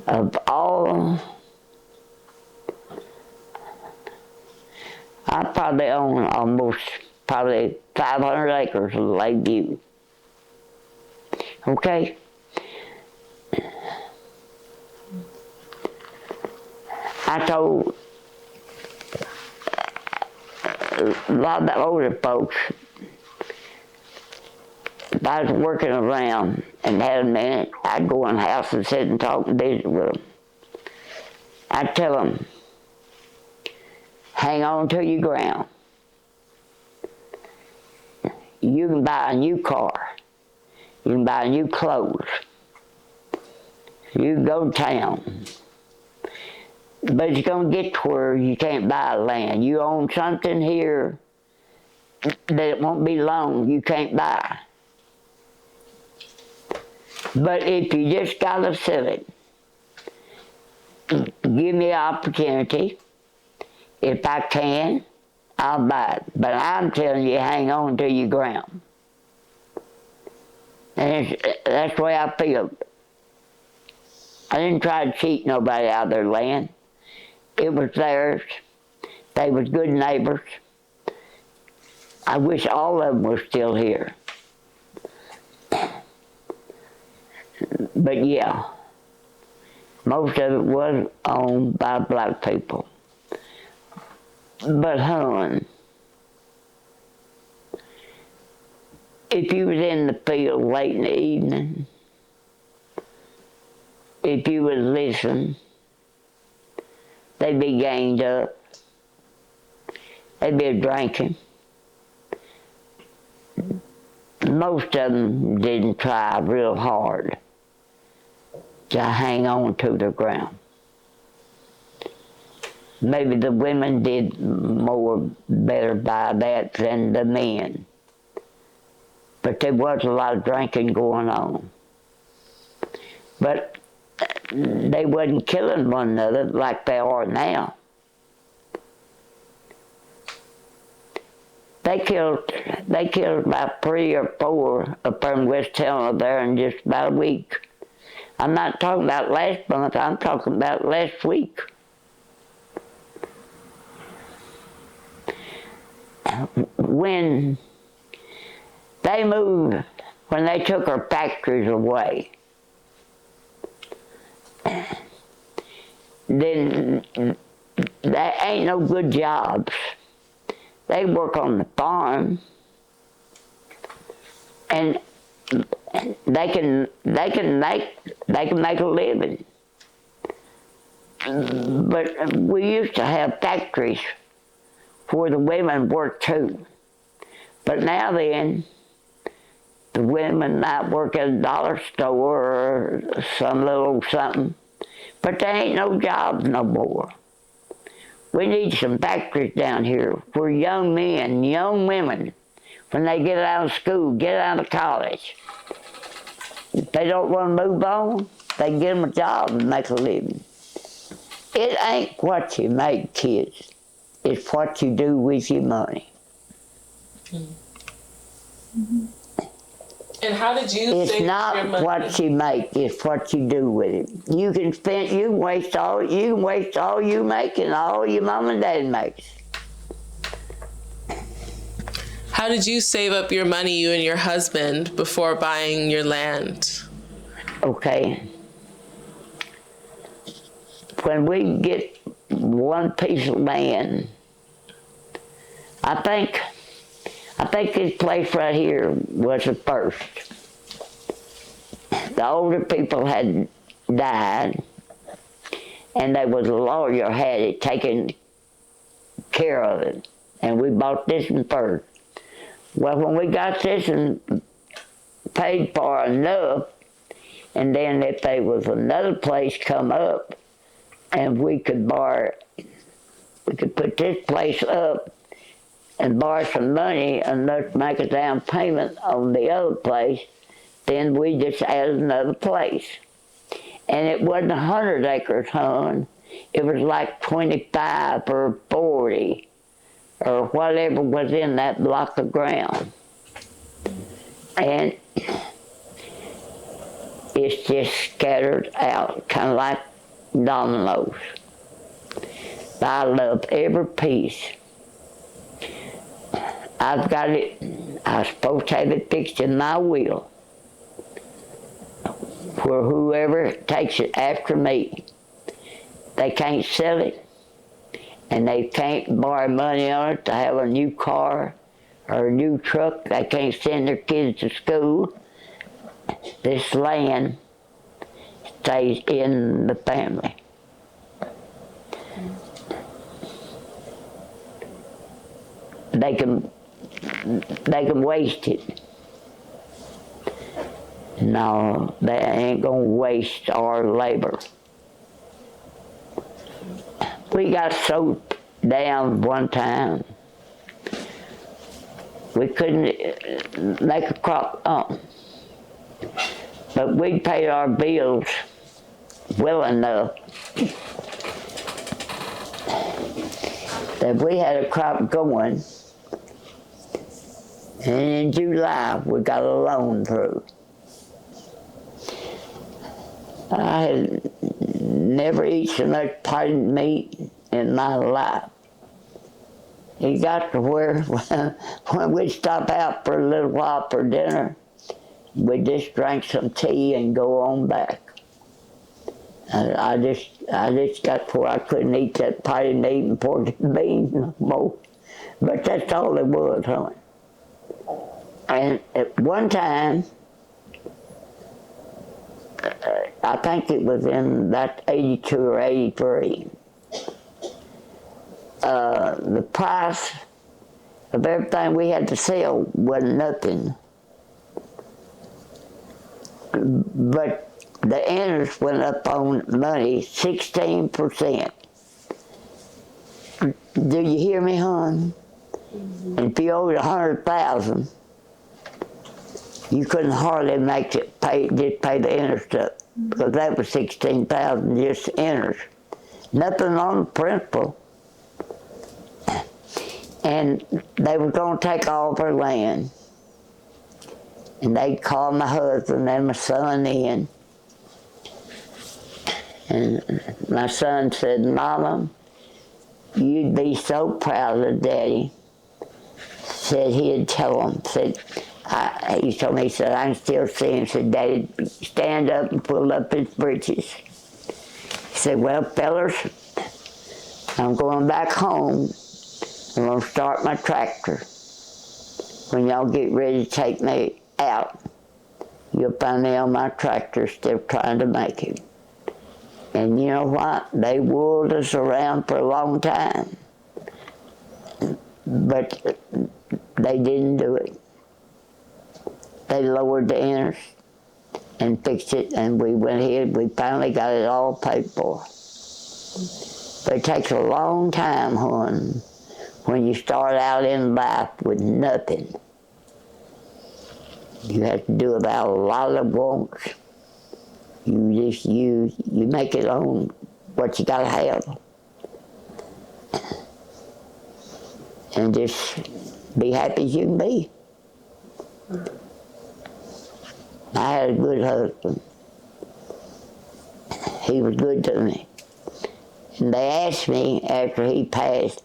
Of all, I probably own almost 500 acres of Lakeview. Okay? I told a lot of the older folks, if I was working around and had a minute, I'd go in the house and sit and talk and visit with them. I'd tell them, hang on to your ground. You can buy a new car. You can buy new clothes. You can go to town. But it's going to get to where you can't buy land. You own something here that it won't be long you can't buy. But if you just got to sell it, give me an opportunity. If I can, I'll buy it. But I'm telling you, hang on to your ground. And that's the way I feel. I didn't try to cheat nobody out of their land. It was theirs. They was good neighbors. I wish all of them were still here. But yeah, most of it was owned by black people. But hon, if you was in the field late in the evening, if you would listen, they'd be ganged up. They'd be drinking. Most of them didn't try real hard to hang on to the ground. Maybe the women did better by that than the men. But there was a lot of drinking going on. But they wasn't killing one another like they are now. They killed about 3 or 4 up there in West Helena there in just about a week. I'm not talking about last month, I'm talking about last week. When they moved, when they took our factories away, then there ain't no good jobs. They work on the farm, and they can make a living. But we used to have factories where the women worked too. But now then, the women might work at a dollar store or some little something, but there ain't no jobs no more. We need some factories down here for young men, young women, when they get out of school, get out of college. If they don't want to move on, they can get them a job and make a living. It ain't what you make, kids. It's what you do with your money. Mm-hmm. And how did you It's save not your money? what you make, it's what you do with it. You can waste all you make and all your mom and dad makes. How did you save up your money, you and your husband, before buying your land? Okay. When we get one piece of land, I think this place right here was the first. The older people had died, and there was a lawyer had it taken care of it, and we bought this one first. Well, when we got this and paid for enough, and then if there was another place come up, and we could put this place up and borrow some money enough to make a down payment on the other place, then we just added another place. And it wasn't 100 acres, hon. It was like 25 or 40 or whatever was in that block of ground. And it's just scattered out, kind of like dominoes. But I love every piece. I've got it, I was supposed to have it fixed in my will, where whoever takes it after me, they can't sell it, and they can't borrow money on it to have a new car or a new truck. They can't send their kids to school. This land stays in the family. They can waste it. No, they ain't gonna waste our labor. We got so down one time, we couldn't make a crop up. But we paid our bills well enough that we had a crop going. And in July, we got a loan through. I had never eaten so much potted meat in my life. It got to where when we'd stop out for a little while for dinner, we just drank some tea and go on back. And I just got to where I couldn't eat that potted meat and pork and beans no more. But that's all it was, honey. And at one time, I think it was in about 82 or 83, the price of everything we had to sell wasn't nothing. But the interest went up on money 16%. Do you hear me, hon? Mm-hmm. And if you owed 100,000, you couldn't hardly make it just pay the interest up, because that was 16,000 just interest. Nothing on the principal. And they were going to take all of our land. And they called my husband and my son in. And my son said, Mama, you'd be so proud of Daddy. Said he'd tell him. Said, he told me, he said, I can still see him. Said, Daddy, stand up and pull up his britches. He said, well, fellas, I'm going back home. I'm going to start my tractor. When y'all get ready to take me out, you'll find me on my tractor still trying to make it. And you know what? They wheeled us around for a long time. But they didn't do it. They lowered the interest and fixed it, and we went ahead. We finally got it all paid for. But it takes a long time, hon, when you start out in life with nothing. You have to do about a lot of wants. You make it on what you gotta have. And just be happy as you can be. I had a good husband. He was good to me. And they asked me after he passed,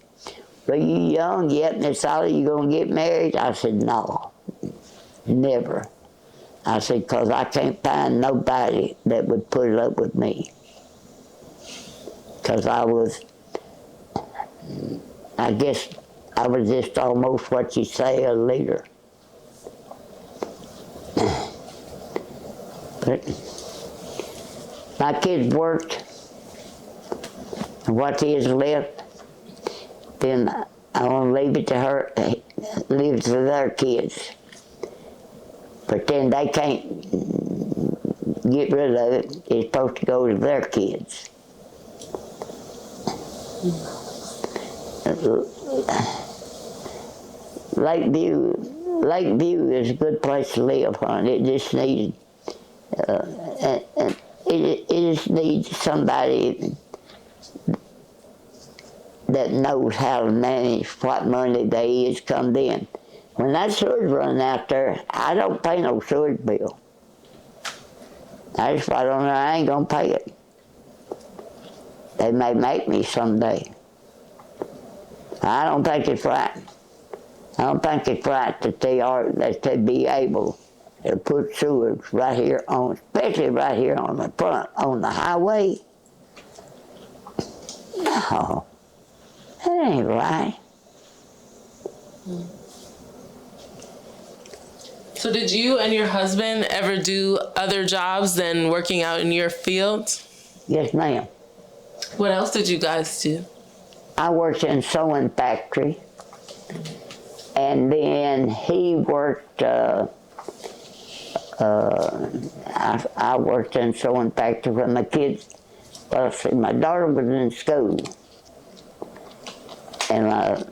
were you young yet, Miss Ollie, you gonna get married? I said, no, never. I said, because I can't find nobody that would put it up with me. Because I guess I was just almost what you say, a leader. But my kids worked, and what is left, then I want to leave it to her, leave it to their kids. But then they can't get rid of it. It's supposed to go to their kids. Lakeview is a good place to live, hon. It just needs, it just needs somebody that knows how to manage what money there is come in. When that sewer's running out there, I don't pay no sewage bill. I just I don't know, I ain't gonna pay it. They may make me someday. I don't think it's right. I don't think it's right that they be able to put sewers right here on, especially right here on the front, on the highway. No, that ain't right. So did you and your husband ever do other jobs than working out in your field? Yes, ma'am. What else did you guys do? I worked in sewing factory, and then he worked, I worked in sewing factory when my kids, well, see, my daughter was in school, and my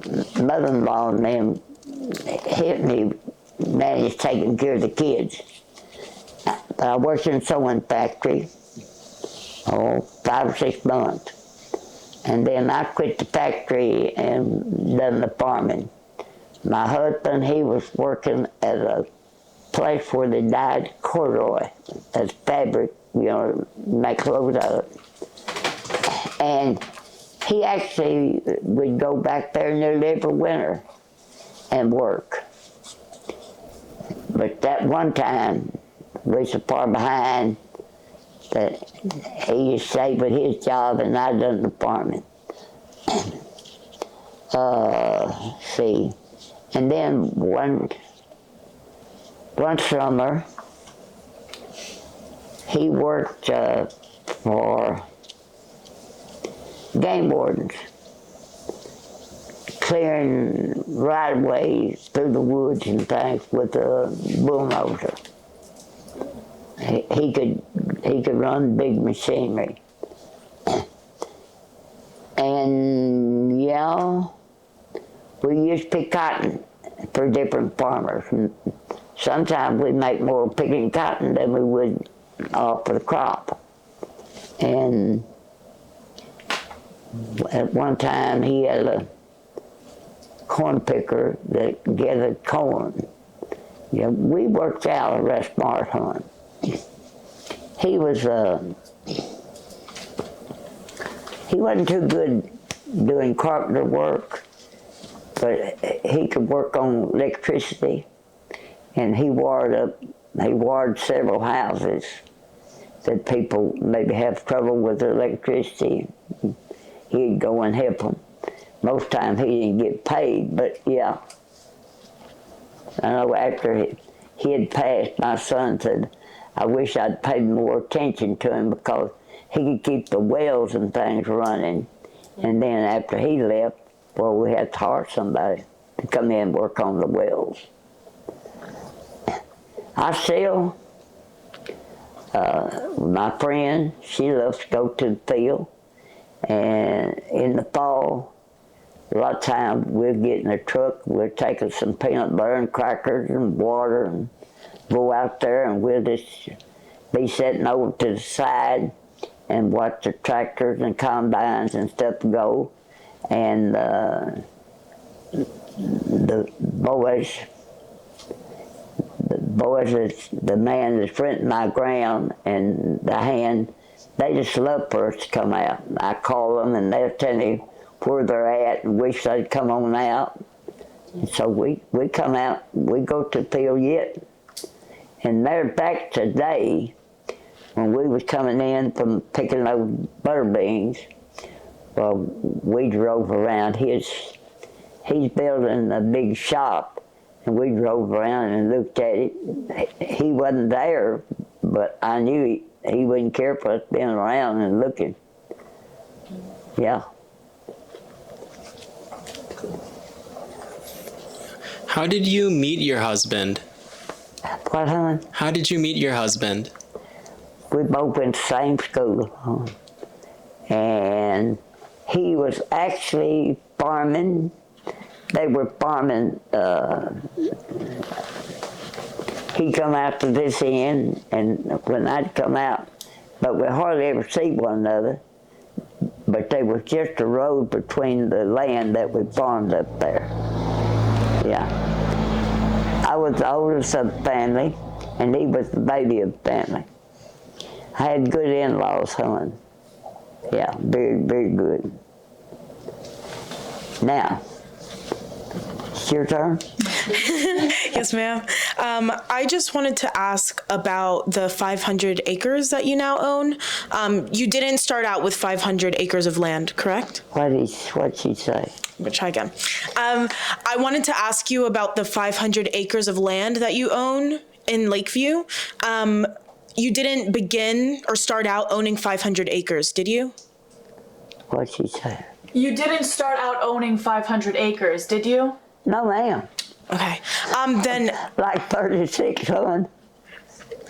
mother-in-law and them helped me manage taking care of the kids. But I worked in sewing factory, 5 or 6 months. And then I quit the factory and done the farming. My husband, he was working at a place where they dyed corduroy as fabric, make clothes out of it. And he actually would go back there nearly every winter and work. But that one time, we so far behind that he just stayed with his job and I done the farming. See, and then one summer, he worked for game wardens, clearing right-of-ways through the woods and things with a bulldozer. He could run big machinery. And we used to pick cotton for different farmers. And sometimes we make more picking cotton than we would for the crop. And at one time he had a corn picker that gathered corn. We worked out a rest smart on. He wasn't too good doing carpenter work, but he could work on electricity, and he wired several houses that people maybe have trouble with their electricity. He'd go and help them. Most times he didn't get paid, but yeah. I know after he had passed, my son said, I wish I'd paid more attention to him because he could keep the wells and things running. And then after he left, well, we had to hire somebody to come in and work on the wells. I still, my friend, she loves to go to the field. And in the fall, a lot of times we'll get in a truck, we'll take us some peanut butter and crackers and water and go out there, and we'll just be sitting over to the side and watch the tractors and combines and stuff go. And the man that's renting my ground and the hand, they just love for us to come out. I call them and they'll tell me where they're at and wish they'd come on out. And so we come out, we go to the field yet. And matter of fact, today, when we was coming in from picking those butter beans, well, we drove around he's building a big shop, and we drove around and looked at it. He wasn't there, but I knew he wouldn't care for us being around and looking. Yeah. How did you meet your husband? What, hon? How did you meet your husband? We both went to the same school. And he was actually farming. They were farming. He'd come out to this end, and when I'd come out, but we hardly ever see one another. But there was just a road between the land that we farmed up there. Yeah. I was the oldest of the family, and he was the baby of the family. I had good in-laws, hon. Yeah, very, very good. Now, it's your turn. Yes, ma'am. I just wanted to ask about the 500 acres that you now own. You didn't start out with 500 acres of land, correct? What'd she say? We'll try again. I wanted to ask you about the 500 acres of land that you own in Lakeview. You didn't begin or start out owning 500 acres, did you? What'd she say? You didn't start out owning 500 acres, did you? No, ma'am. Okay. Then Like 36, hon.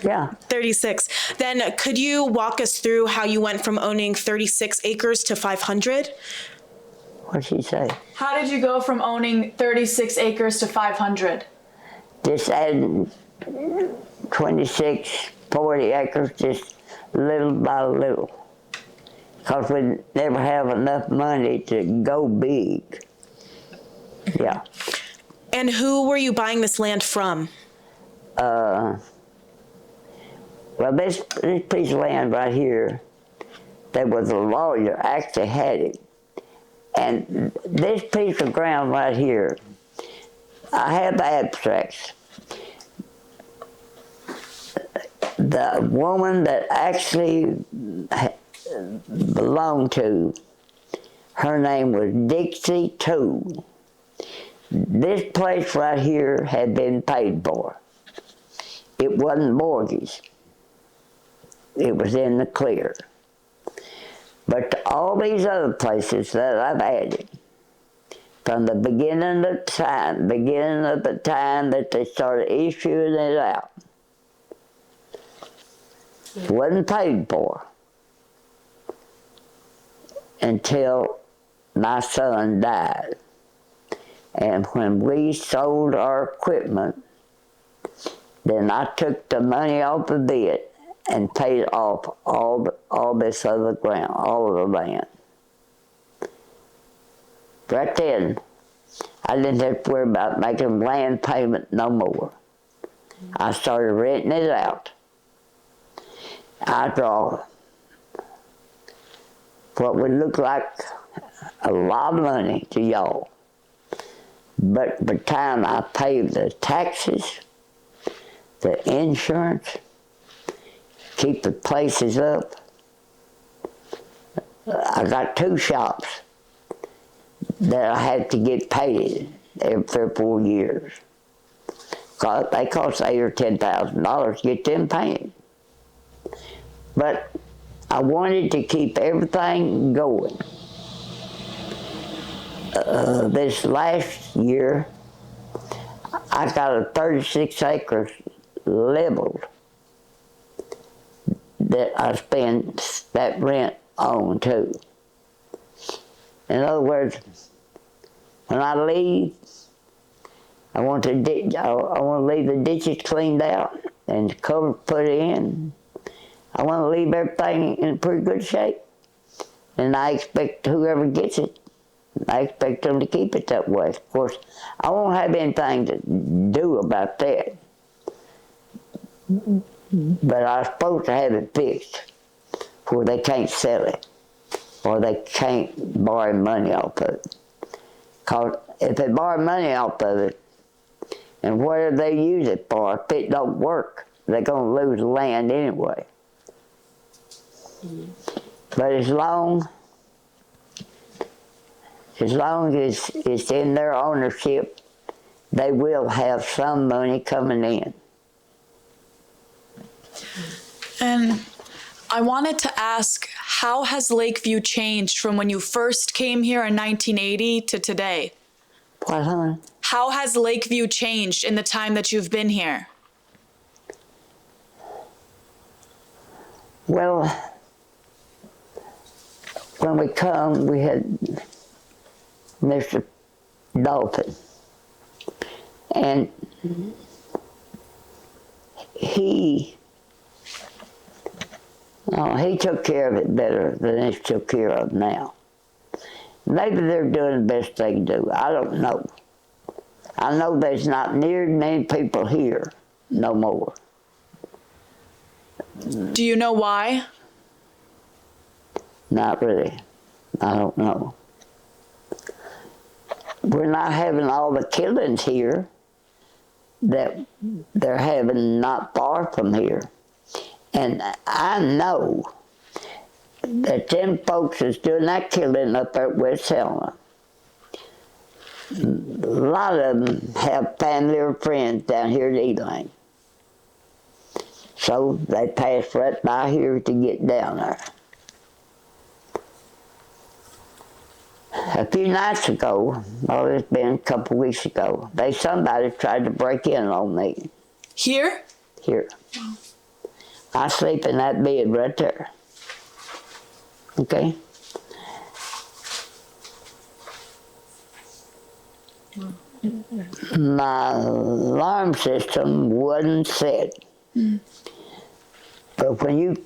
Yeah. 36. Then could you walk us through how you went from owning 36 acres to 500? What'd she say? How did you go from owning 36 acres to 500? Just adding 26, 40 acres, just little by little. Because we never have enough money to go big. Yeah. And who were you buying this land from? Well, this piece of land right here, there was a lawyer actually had it. And this piece of ground right here, I have abstracts. The woman that actually belonged to, her name was Dixie Toole. This place right here had been paid for. It wasn't mortgaged. It was in the clear. But all these other places that I've added, from the beginning of the time that they started issuing it out, wasn't paid for until my son died. And when we sold our equipment, then I took the money off of it and paid off all this other ground, all of the land. Right then, I didn't have to worry about making land payment no more. I started renting it out. I draw what would look like a lot of money to y'all. But by the time I paid the taxes, the insurance, keep the places up, I got 2 shops that I had to get paid every 3 or 4 years. They cost $8,000 or $10,000 to get them paid. But I wanted to keep everything going. This last year, I got a 36 acres leveled that I spend that rent on too. In other words, when I leave, I want to leave the ditches cleaned out and the cover put in. I want to leave everything in pretty good shape. And I expect whoever gets it, I expect them to keep it that way. Of course, I won't have anything to do about that. But I'm supposed to have it fixed where they can't sell it or they can't borrow money off of it. Because if they borrow money off of it, and whatever they use it for, if it don't work, they're going to lose the land anyway. But as long as it's in their ownership, they will have some money coming in. And I wanted to ask, how has Lakeview changed from when you first came here in 1980 to today? What, honey? How has Lakeview changed in the time that you've been here? Well, when we come, we had Mr. Dolphin, and he took care of it better than it's took care of now. Maybe they're doing the best they can do. I don't know. I know there's not near many people here no more. Do you know why? Not really. I don't know. We're not having all the killings here that they're having not far from here. And I know that them folks is doing that killing up there at West Helena. A lot of them have family or friends down here at Elaine. So they pass right by here to get down there. A few nights ago, well, it's been a couple weeks ago, somebody tried to break in on me. Here? Here. I sleep in that bed right there. Okay? My alarm system wasn't set. But when you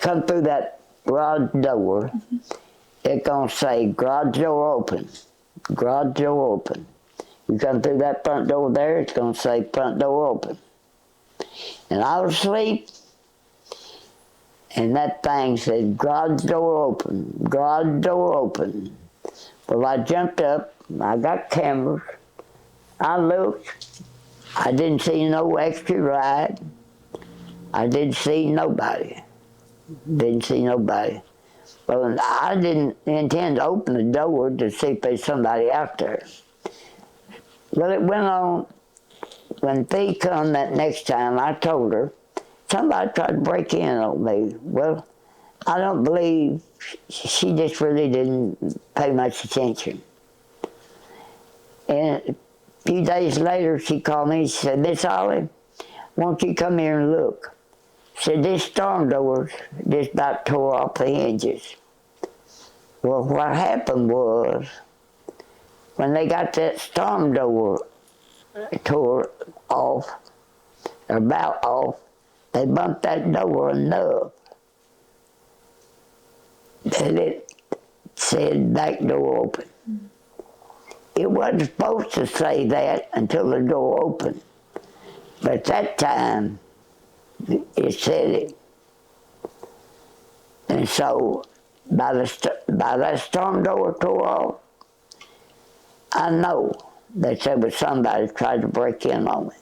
come through that garage door, it's gonna say garage door open, garage door open. You come through that front door there, it's gonna say front door open. And I was asleep, and that thing said, garage door open, garage door open. Well, I jumped up, I got cameras, I looked, I didn't see no extra ride, I didn't see nobody, Well, I didn't intend to open the door to see if there's somebody out there. Well, it went on. When Fee come that next time, I told her, somebody tried to break in on me. Well, I don't believe, she just really didn't pay much attention. And a few days later, she called me, she said, Miss Ollie, won't you come here and look? She said, this storm door just about tore off the hinges. Well, what happened was, when they got that storm door tore off, or about off, they bumped that door enough that it said back door open. It wasn't supposed to say that until the door opened, but at that time, it said it. And so, by that storm door tore off, I know that there was somebody tried to break in on me.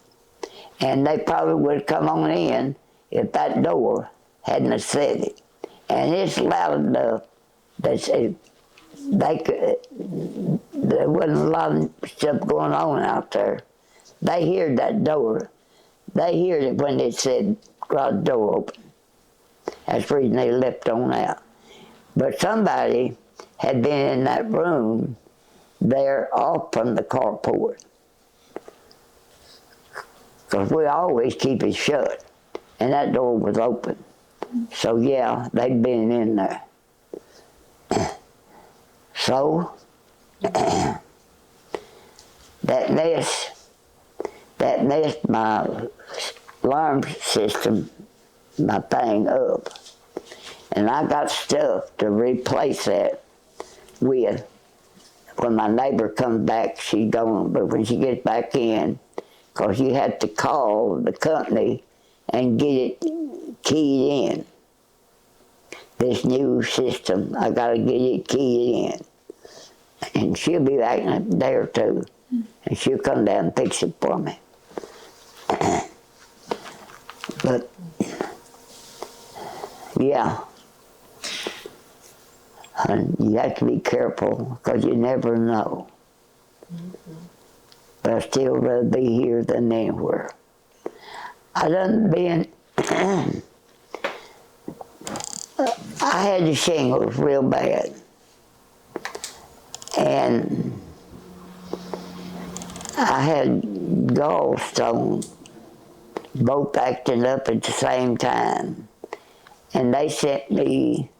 And they probably would have come on in if that door hadn't have said it. And it's loud enough that there wasn't a lot of stuff going on out there. They heard that door. They heard it when it said garage door open. That's the reason they left on out. But somebody had been in that room there off from the carport. Because we always keep it shut, and that door was open. So yeah, they'd been in there. So, that messed my alarm system, my thing up. And I got stuff to replace that with. When my neighbor comes back, she's gone, but when she gets back in, because you have to call the company and get it keyed in. This new system, I gotta get it keyed in. And she'll be back in a day or two, and she'll come down and fix it for me. But, yeah. And you have to be careful, because you never know. But I still rather be here than anywhere. I done been, I had the shingles real bad. And I had gallstones, both acting up at the same time. And they sent me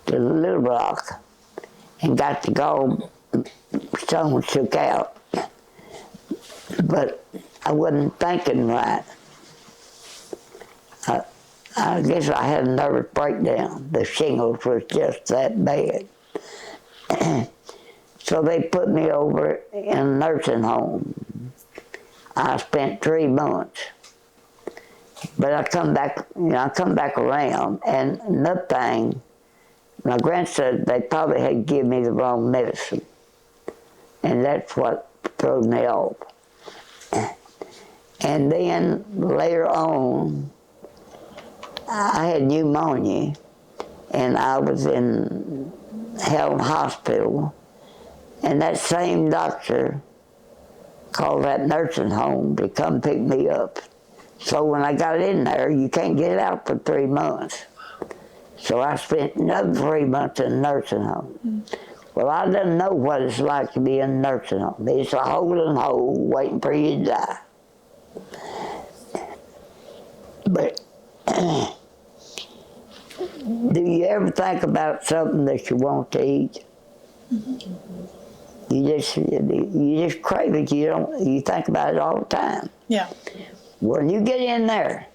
to Little Rock and got the gallstones took out. But I wasn't thinking right. I guess I had a nervous breakdown. The shingles was just that bad. So they put me over in a nursing home. I spent 3 months. But I come back around, and another thing, my grandson, they probably had given me the wrong medicine. And that's what threw me off. And then later on, I had pneumonia, and I was in Helen Hospital, and that same doctor called that nursing home to come pick me up. So when I got in there, you can't get out for 3 months. So I spent another 3 months in a nursing home. Well, I didn't know what it's like to be in a nursing home. It's a hole and hole waiting for you to die. But do you ever think about something that you want to eat? You just crave it. You think about it all the time. Yeah. When you get in there,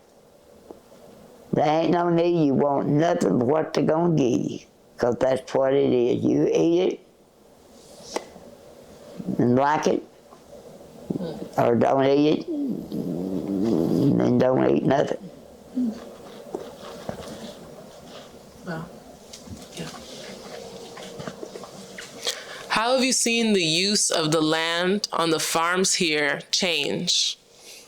there ain't no need. You want nothing but what they're gonna give you, because that's what it is. You eat it and like it, or don't eat it, and don't eat nothing. Wow. Yeah. How have you seen the use of the land on the farms here change?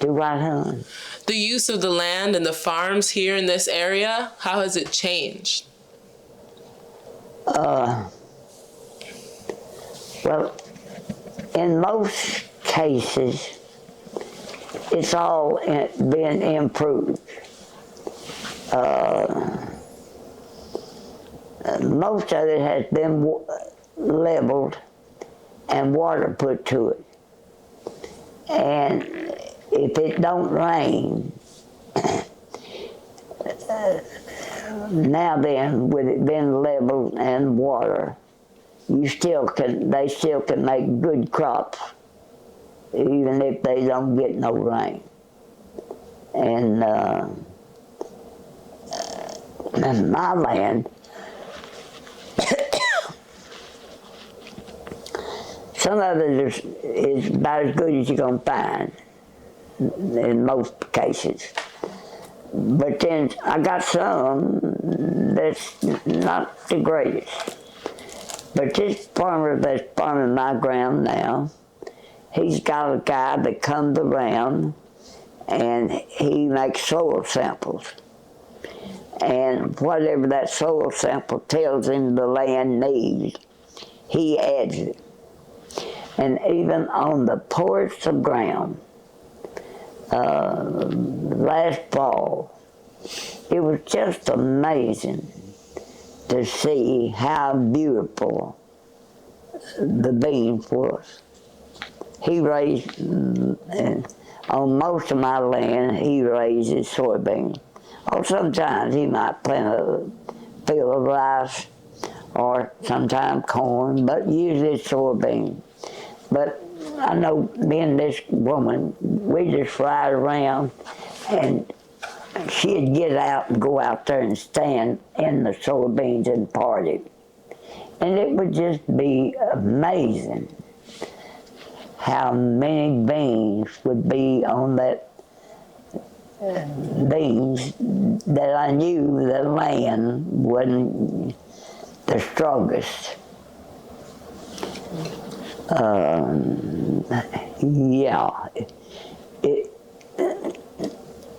Do what, hon? The use of the land and the farms here in this area, how has it changed? Well, in most cases, it's all been improved. Most of it has been leveled and water put to it. And if it don't rain, now then, with it being leveled and water, they still can make good crops, even if they don't get no rain. And my land, some of it is about as good as you're going to find in most cases. But then I got some that's not the greatest. But this farmer that's farming my ground now, he's got a guy that comes around and he makes soil samples. And whatever that soil sample tells him the land needs, he adds it. And even on the poorest of ground, last fall, it was just amazing to see how beautiful the beans was. He raised, on most of my land, he raises soybeans. Or sometimes he might plant a field of rice or sometimes corn, but usually it's soybeans. But I know me and this woman, we just ride around and she'd get out and go out there and stand in the soybeans and party. And it would just be amazing how many beans would be on that beans that I knew the land wasn't the strongest. Yeah,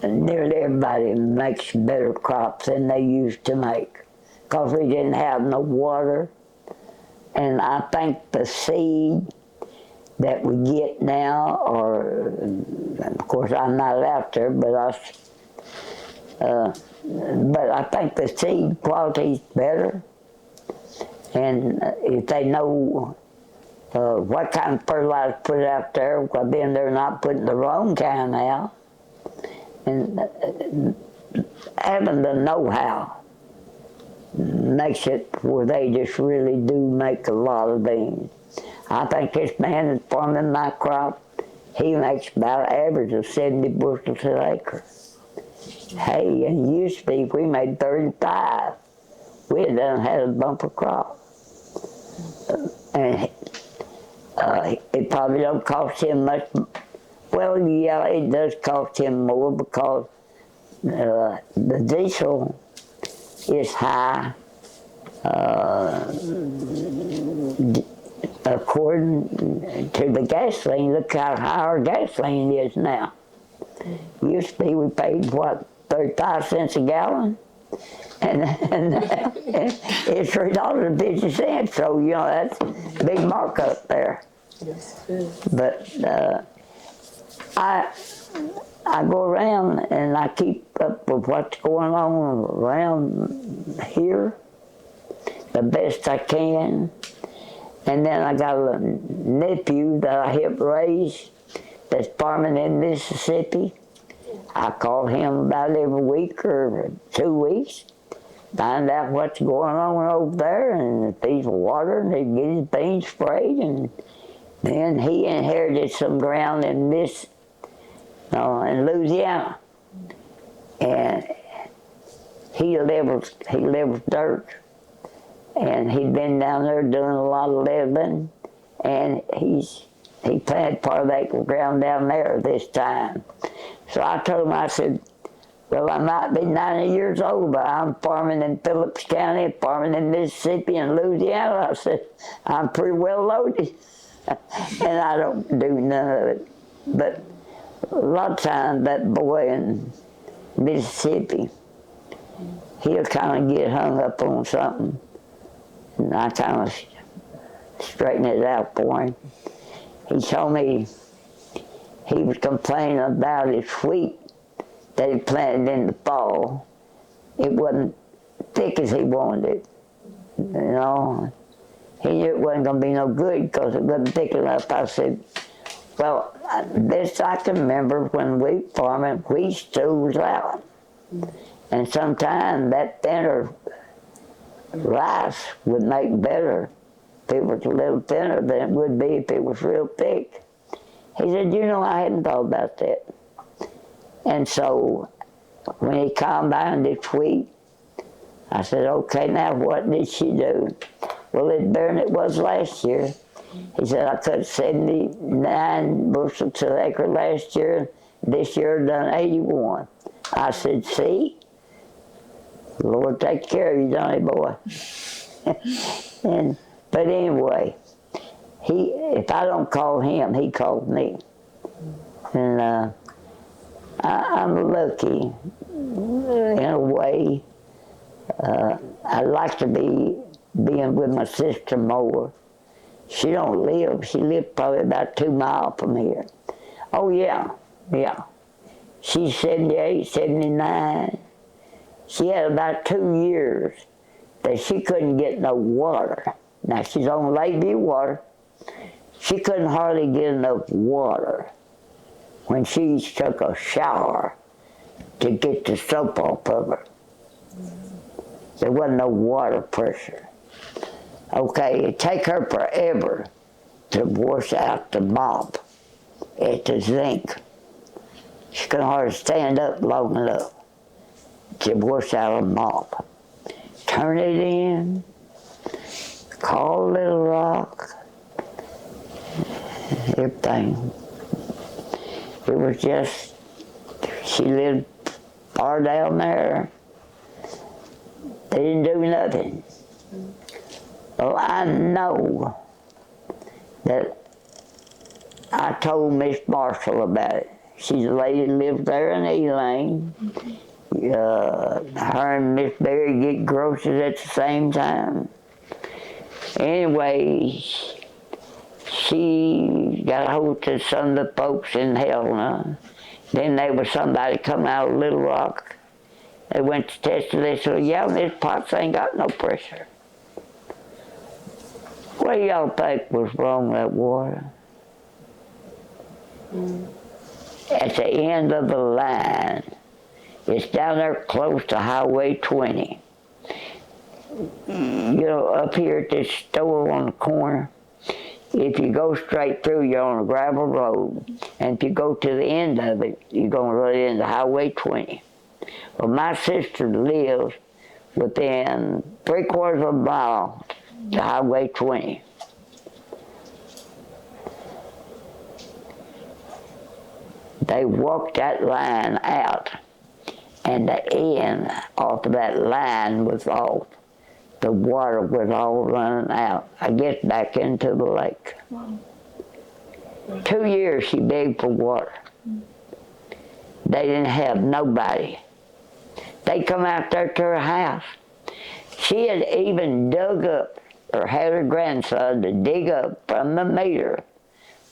nearly everybody makes better crops than they used to make because we didn't have no water. And I think the seed that we get now, or of course I'm not out there, but I think the seed quality's better. And if they know what kind of fertilizer to put out there, well, then they're not putting the wrong kind out. And having the know-how makes it where they just really do make a lot of beans. I think this man that's farming my crop, he makes about an average of 70 bushels an acre. Hey, and used to be, we made 35. We done had a bumper crop. And it probably don't cost him much. Well, yeah, it does cost him more because the diesel is high according to the gasoline. Look how high our gasoline is now. Used to be we paid, what, 35 cents a gallon? And it's $3.50, so, you know, that's a big markup there. Yes, it is. But I go around and I keep up with what's going on around here the best I can. And then I got a nephew that I helped raise that's farming in Mississippi. I call him about every week or 2 weeks, find out what's going on over there, and if he's watering, he get his beans sprayed. And then he inherited some ground in in Louisiana, and he levels dirt, and he'd been down there doing a lot of leveling, and he's he planted part of the acre ground down there this time. So I told him, I said, well, I might be 90 years old, but I'm farming in Phillips County, farming in Mississippi and Louisiana. I said, I'm pretty well loaded, and I don't do none of it. But a lot of times that boy in Mississippi, he'll kind of get hung up on something, and I kind of straighten it out for him. He told me he was complaining about his wheat that he planted in the fall. It wasn't thick as he wanted it, you know. He knew it wasn't going to be no good because it wasn't thick enough. I said, well, this I can remember when wheat farming, wheat stools out. And sometimes that thinner rice would make better if it was a little thinner than it would be if it was real thick. He said, you know, I hadn't thought about that. And so when he combined his wheat, I said, okay, now what did she do? Well, it's better than it was last year. He said, I cut 79 bushels to the acre last year. This year I done 81. I said, see? The Lord take care of you, don't he, boy? But anyway, if I don't call him, he called me. And I'm lucky in a way. I like to be being with my sister more. She don't live, she lived probably about 2 miles from here. Oh yeah. She's 78, 79. She had about 2 years that she couldn't get no water. Now she's on Lakeview water. She couldn't hardly get enough water when she took a shower to get the soap off of her. There wasn't no water pressure. Okay, it'd take her forever to wash out the mop at the zinc. She couldn't hardly stand up long enough to wash out a mop. Turn it in, call Little Rock, everything. It was just, she lived far down there. They didn't do nothing. Well, I know that I told Miss Marshall about it. She's a lady that lives there in Elaine. Her and Miss Berry get groceries at the same time. Anyway, she got a hold to some of the folks in Helena. Then there was somebody come out of Little Rock. They went to test it. They said, yeah, this pots ain't got no pressure. What do y'all think was wrong with that water? At the end of the line, it's down there close to Highway 20. You know, up here at this store on the corner, if you go straight through, you're on a gravel road. And if you go to the end of it, you're going to run into Highway 20. Well, my sister lives within 3/4 of a mile to Highway 20. They walked that line out, and the end off of that line was off. The water was all running out, I guess back into the lake. Wow. 2 years she begged for water. They didn't have nobody. They come out there to her house. She had even dug up, or had her grandson to dig up from the meter,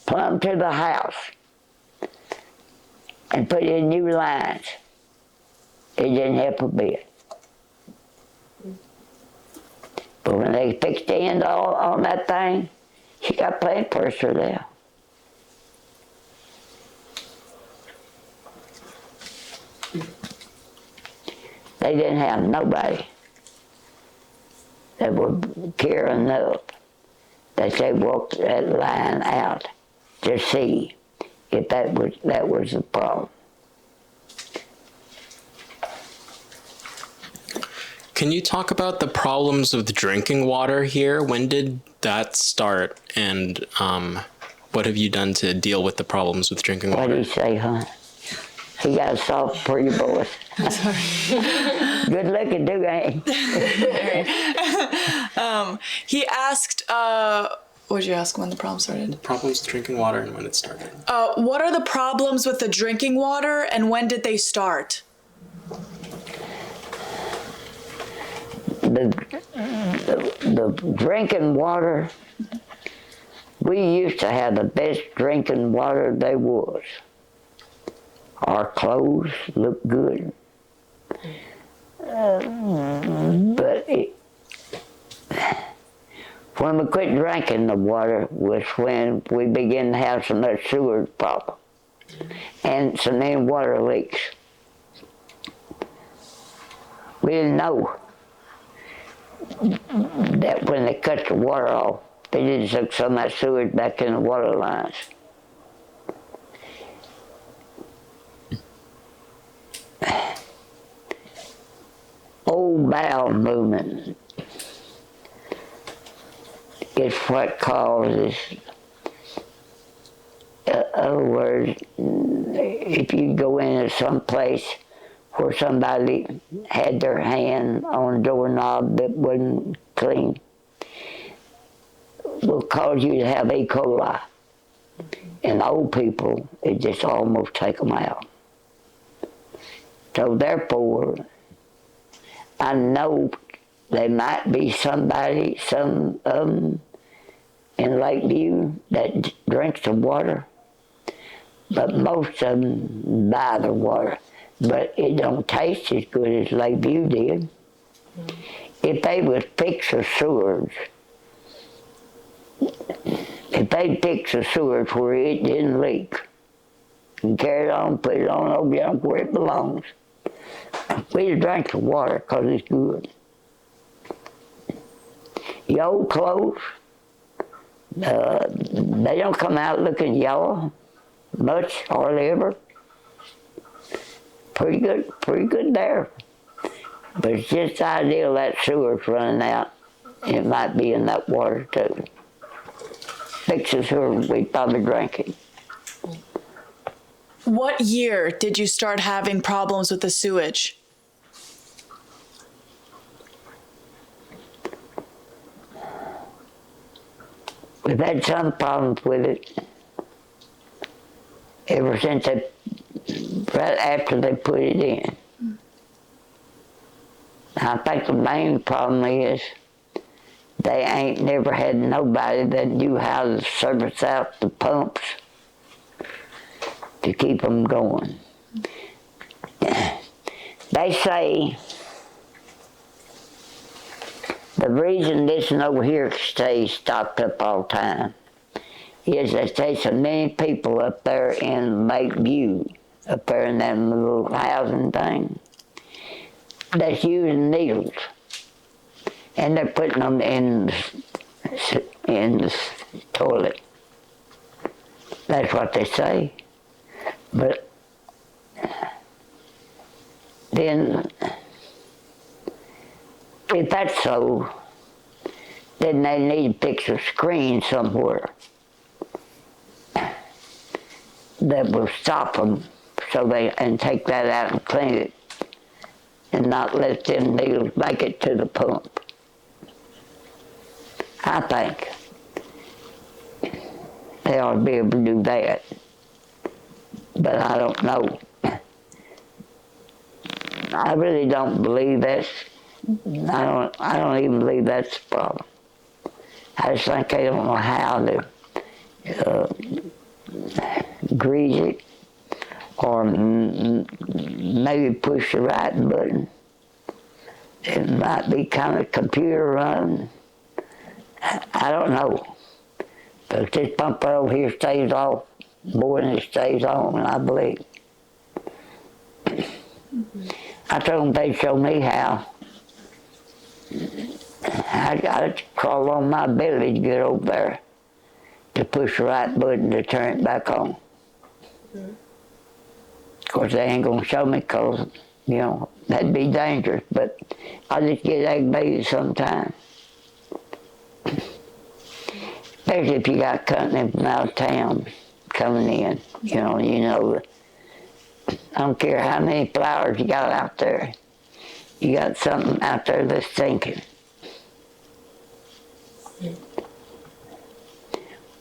plumb to the house, and put in new lines. It didn't help a bit. But when they fixed the end on that thing, she got plenty of pressure there. They didn't have nobody that would care enough that they walked that line out to see if that was the problem. Can you talk about the problems with drinking water here? When did that start, and What have you done to deal with the problems with drinking What do water? you say, huh? He got a soft, pretty voice. Good looking, dude, ain't he? He asked, what did you ask when the problem started? Problems with drinking water and when it started. What are the problems with the drinking water and when did they start? The drinking water, we used to have the best drinking water there was. Our clothes looked good. But when we quit drinking the water was when we began to have so much sewer problem and so many water leaks. We didn't know that when they cut the water off, they didn't suck so much sewage back in the water lines. Old bowel movement is what causes, in other words, if you go into some place where somebody had their hand on a doorknob that wasn't clean, will cause you to have E. coli. And old people, it just almost take them out. So therefore, I know there might be somebody, some in Lakeview that drinks the water, but most of them buy the water. But it don't taste as good as Lakeview did. If they would fix the sewers, if they fix the sewers where it didn't leak, and carry it on, put it on over there where it belongs, we just drink the water because it's good. Your old clothes, they don't come out looking yellow much, hardly ever. Pretty good there. But it's just the idea that sewer's running out. It might be in that water too. Fix the sewer, we'd probably drink it. What year did you start having problems with the sewage? We've had some problems with it ever since right after they put it in. I think the main problem is they ain't never had nobody that knew how to service out the pumps to keep them going. They say the reason this one over here stays stopped up all the time is that there's so many people up there in Lakeview, up there in that little housing thing, that's using needles. And they're putting them in the toilet. That's what they say. But then, if that's so, then they need to fix a screen somewhere that will stop them and take that out and clean it and not let them needles make it to the pump. I think they ought to be able to do that, but I don't know. I really don't believe that's. I don't even believe that's the problem. I just think they don't know how to grease it or maybe push the right button. It might be kind of computer run. I don't know. But this pump over here stays off more than it stays on, I believe. I told them they'd show me how. I got to crawl on my belly to get over there to push the right button to turn it back on. Of course, they ain't gonna show me because, that'd be dangerous, but I just get aggravated sometimes. especially if you got company from out of town coming in. I don't care how many flowers you got out there. You got something out there that's thinking.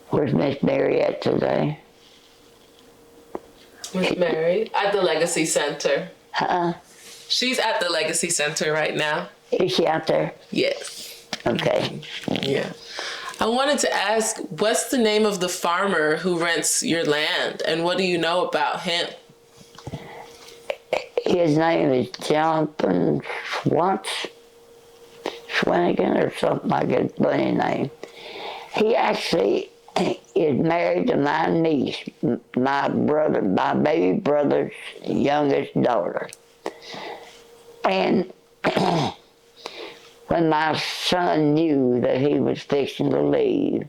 Where's Miss Mary at today? Miss Mary at the Legacy Center. Huh? She's at the Legacy Center right now. Is she out there? Yes. Okay. Yeah. I wanted to ask, what's the name of the farmer who rents your land, and what do you know about him? His name is Jonathan Swanigan or something like his funny name. He actually is married to my niece, my baby brother's youngest daughter. And when my son knew that he was fixing to leave,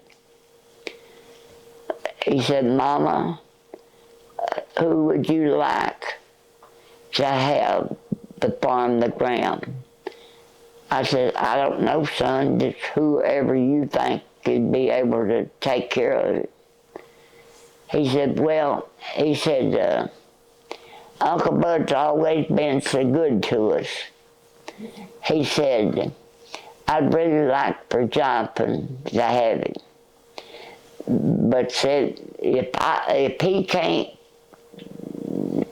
he said, "Mama, who would you like to have to farm the ground?" I said, "I don't know, son, just whoever you think could be able to take care of it." He said, "Uncle Bud's always been so good to us." He said, "I'd really like for Jonathan to have it, but said if he can't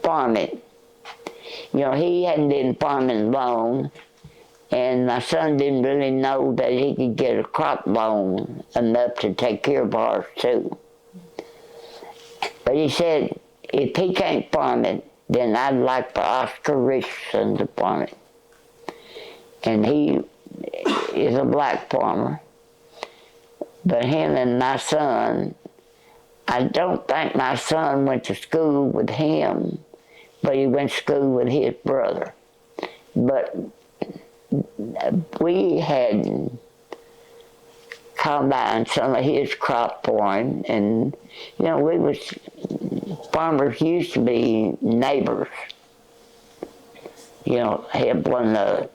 farm it," he hadn't been farming long, and my son didn't really know that he could get a crop loan enough to take care of ours too. But he said, if he can't farm it, then I'd like for Oscar Richardson to farm it. And he is a black farmer. But him and my son, I don't think my son went to school with him, but he went to school with his brother. But we had combined some of his crop for him, and farmers used to be neighbors, help one another.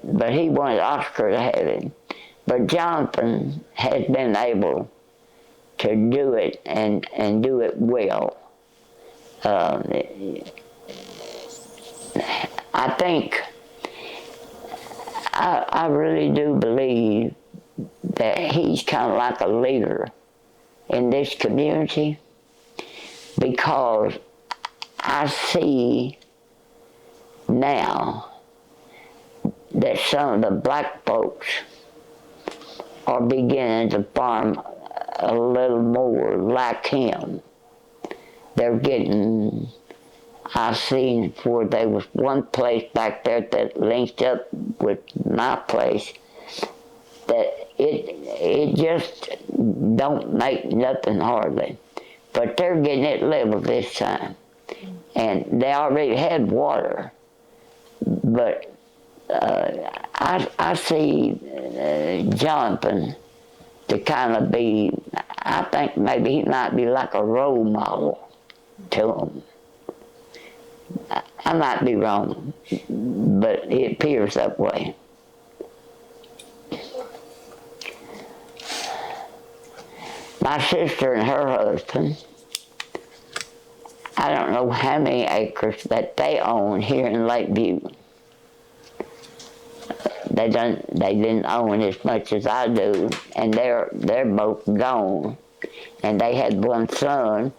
But he wanted Oscar to have it. But Jonathan has been able to do it and do it well. I think, I really do believe that he's kind of like a leader in this community, because I see now that some of the black folks are beginning to farm a little more like him. They're getting, I seen where there was one place back there that linked up with my place that it just don't make nothing hardly. But they're getting it leveled this time. And they already had water. But I see Jonathan to kind of be, I think maybe he might be like a role model to them. I might be wrong, but it appears that way. My sister and her husband, I don't know how many acres that they own here in Lakeview. They didn't own as much as I do, and they're both gone. And they had one son,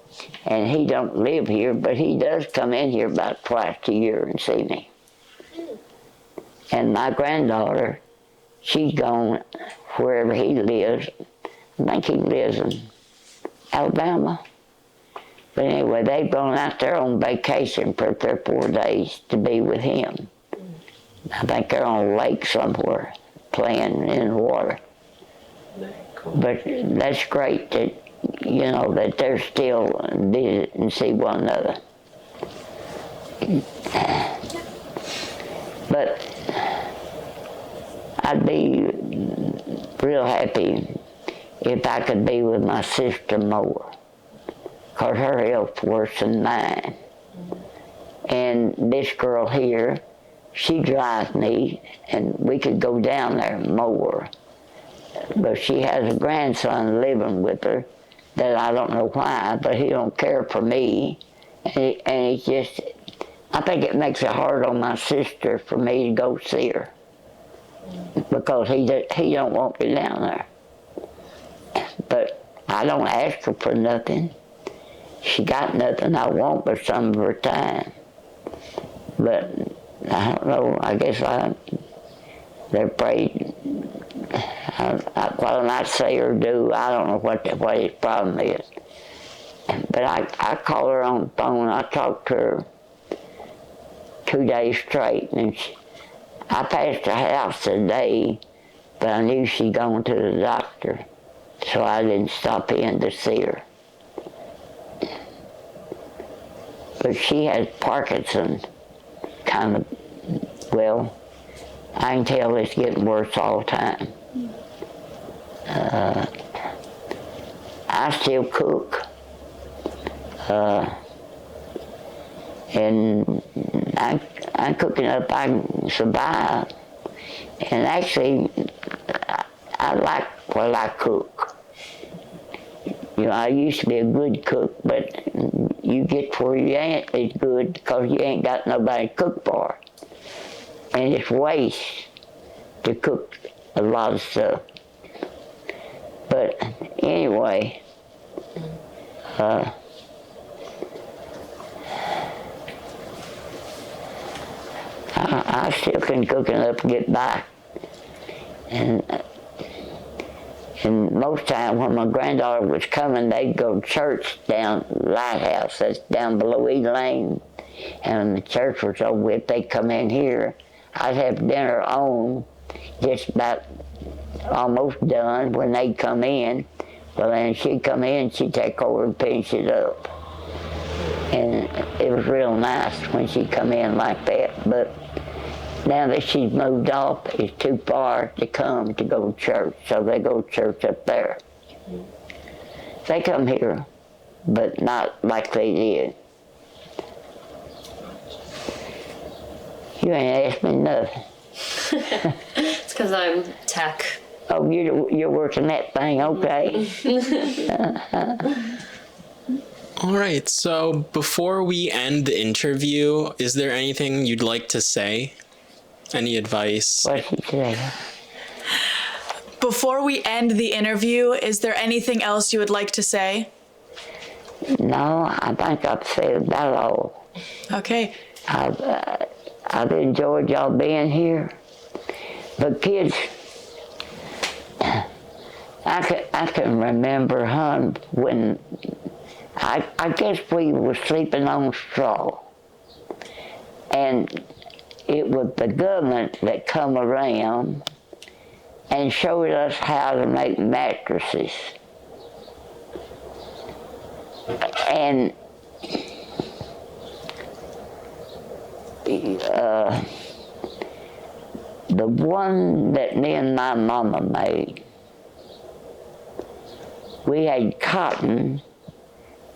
and he don't live here, but he does come in here about twice a year and see me. And my granddaughter, she's gone wherever he lives. I think he lives in Alabama. But anyway, they've gone out there on vacation for 3 or 4 days to be with him. I think they're on a lake somewhere, playing in the water. But that's great that, that they're still visit and see one another. But I'd be real happy if I could be with my sister more, because her health's worse than mine. And this girl here, she drives me, and we could go down there more. but she has a grandson living with her that I don't know why, but he don't care for me. And he just, I think it makes it hard on my sister for me to go see her because he don't want me down there. But I don't ask her for nothing. She got nothing I want but some of her time. But I don't know, I guess they're afraid. What I say or do, I don't know what his problem is. But I call her on the phone, I talk to her 2 days straight, and I passed her house today, but I knew she'd gone to the doctor, so I didn't stop in to see her. But she has Parkinson's, kind of, well, I can tell it's getting worse all the time. I still cook. And I'm cooking up, I can survive. And actually, I like what I cook. You know, I used to be a good cook, but you get where you ain't as good because you ain't got nobody to cook for. And it's waste to cook a lot of stuff. But anyway, I still can cook enough to get by. And most time when my granddaughter was coming, they'd go to church down Lighthouse, that's down below E Lane. And when the church was over with, they'd come in here. I'd have dinner on, just about almost done when they'd come in. Well, then she'd come in, she'd take over and finish it up. And it was real nice when she'd come in like that. But now that she's moved off, it's too far to come to go to church, so they go to church up there. They come here, but not like they did. You ain't asked me nothing. It's because I'm tech. Oh, you're working that thing, okay. All right, so before we end the interview, is there anything you'd like to say? Any advice? What's he say? Before we end the interview, is there anything else you would like to say? No, I think I've said about all. Okay. I've enjoyed y'all being here. But kids, I can remember, hon, when I guess we were sleeping on straw. And it was the government that come around and showed us how to make mattresses. And the one that me and my mama made, we had cotton,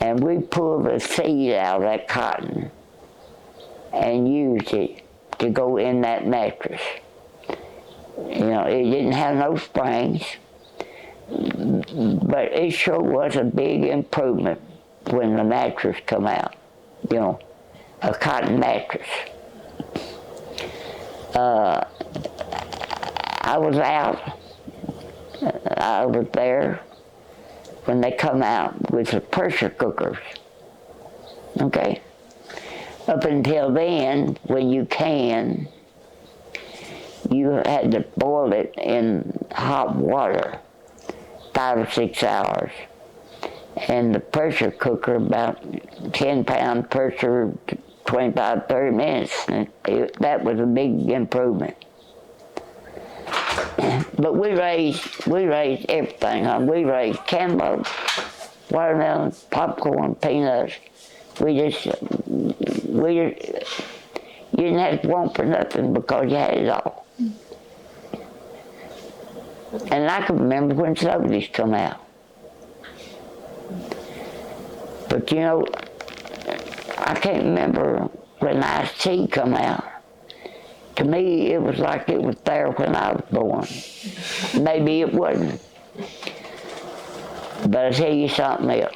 and we pulled the seed out of that cotton and used it to go in that mattress. You know, it didn't have no springs, but it sure was a big improvement when the mattress come out, you know, a cotton mattress. I was there when they come out with the pressure cookers, okay? Up until then, when you can, you had to boil it in hot water 5 or 6 hours. And the pressure cooker, about 10-pound pressure, 25, 30 minutes. And that was a big improvement. But we raised everything. We raised cantaloupe, watermelon, popcorn, peanuts. You didn't have to want for nothing because you had it all. And I can remember when sodas come out. But you know, I can't remember when iced tea come out. to me, it was like it was there when I was born. Maybe it wasn't. But I'll tell you something else.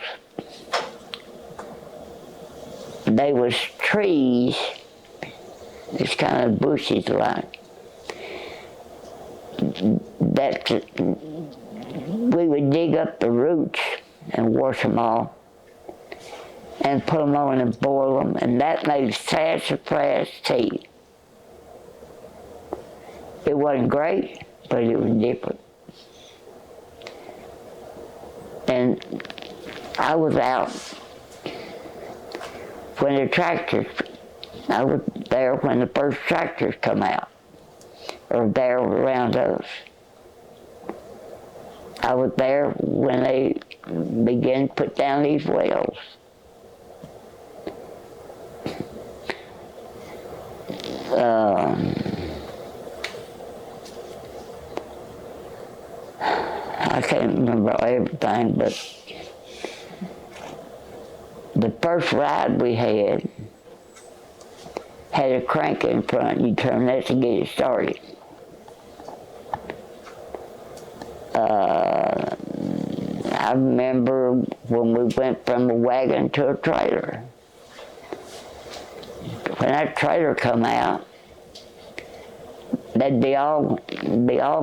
There was trees, it's kind of bushes like, that we would dig up the roots and wash them off and put them on and boil them, and that made sassafras tea. It wasn't great, but it was different. And I was out when the tractors, I was there when the first tractors come out, or there around us. I was there when they began to put down these wells. I can't remember everything, but the first ride we had a crank in front. You turn that to get it started. I remember when we went from a wagon to a trailer. When that trailer come out, there'd be all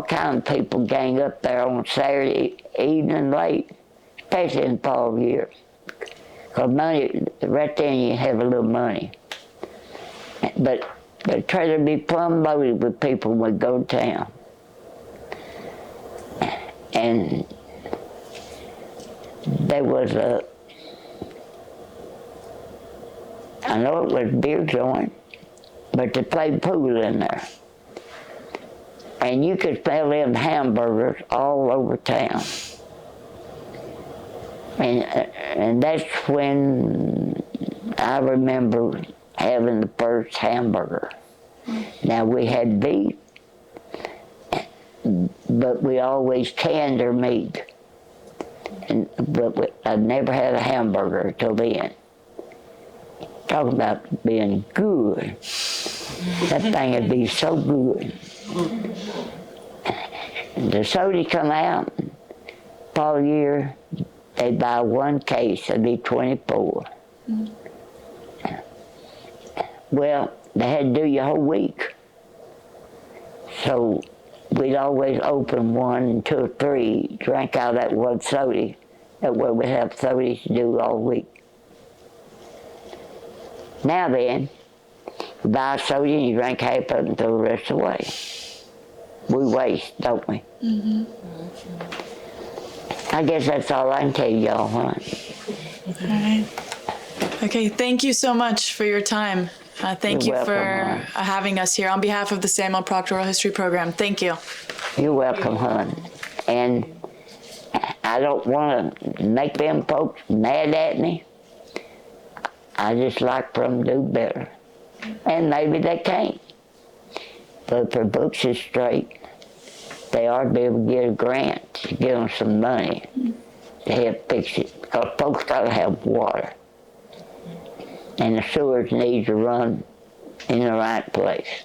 kind of people gang up there on Saturday evening late, especially in fall years. Because money, right then you have a little money. But the trailer would be plumb loaded with people when we go to town. And there was I know it was a beer joint, but they played pool in there. And you could smell them hamburgers all over town. And that's when I remember having the first hamburger. Now we had beef, but we always canned our meat. But I'd never had a hamburger till then. Talk about being good. That thing would be so good. The soda come out, fall year, they'd buy one case, it'd be 24. Well, they had to do you a whole week. So we'd always open 1, 2, or 3, drink out of that one soda. That way we'd have sodas to do all week. Now then, you buy a soda and you drink half of it and throw the rest away. We waste, don't we? Mm-hmm. I guess that's all I can tell y'all, huh? All right. Okay, thank you so much for your time. Thank you for having us here on behalf of the Samuel Proctor Oral History Program. Thank you. You're welcome, hon. And I don't want to make them folks mad at me. I just like for them to do better. And maybe they can't. But if their books is straight, they ought to be able to get a grant to give them some money to help fix it. Because folks got to have water. And the sewers need to run in the right place.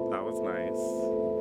That was nice.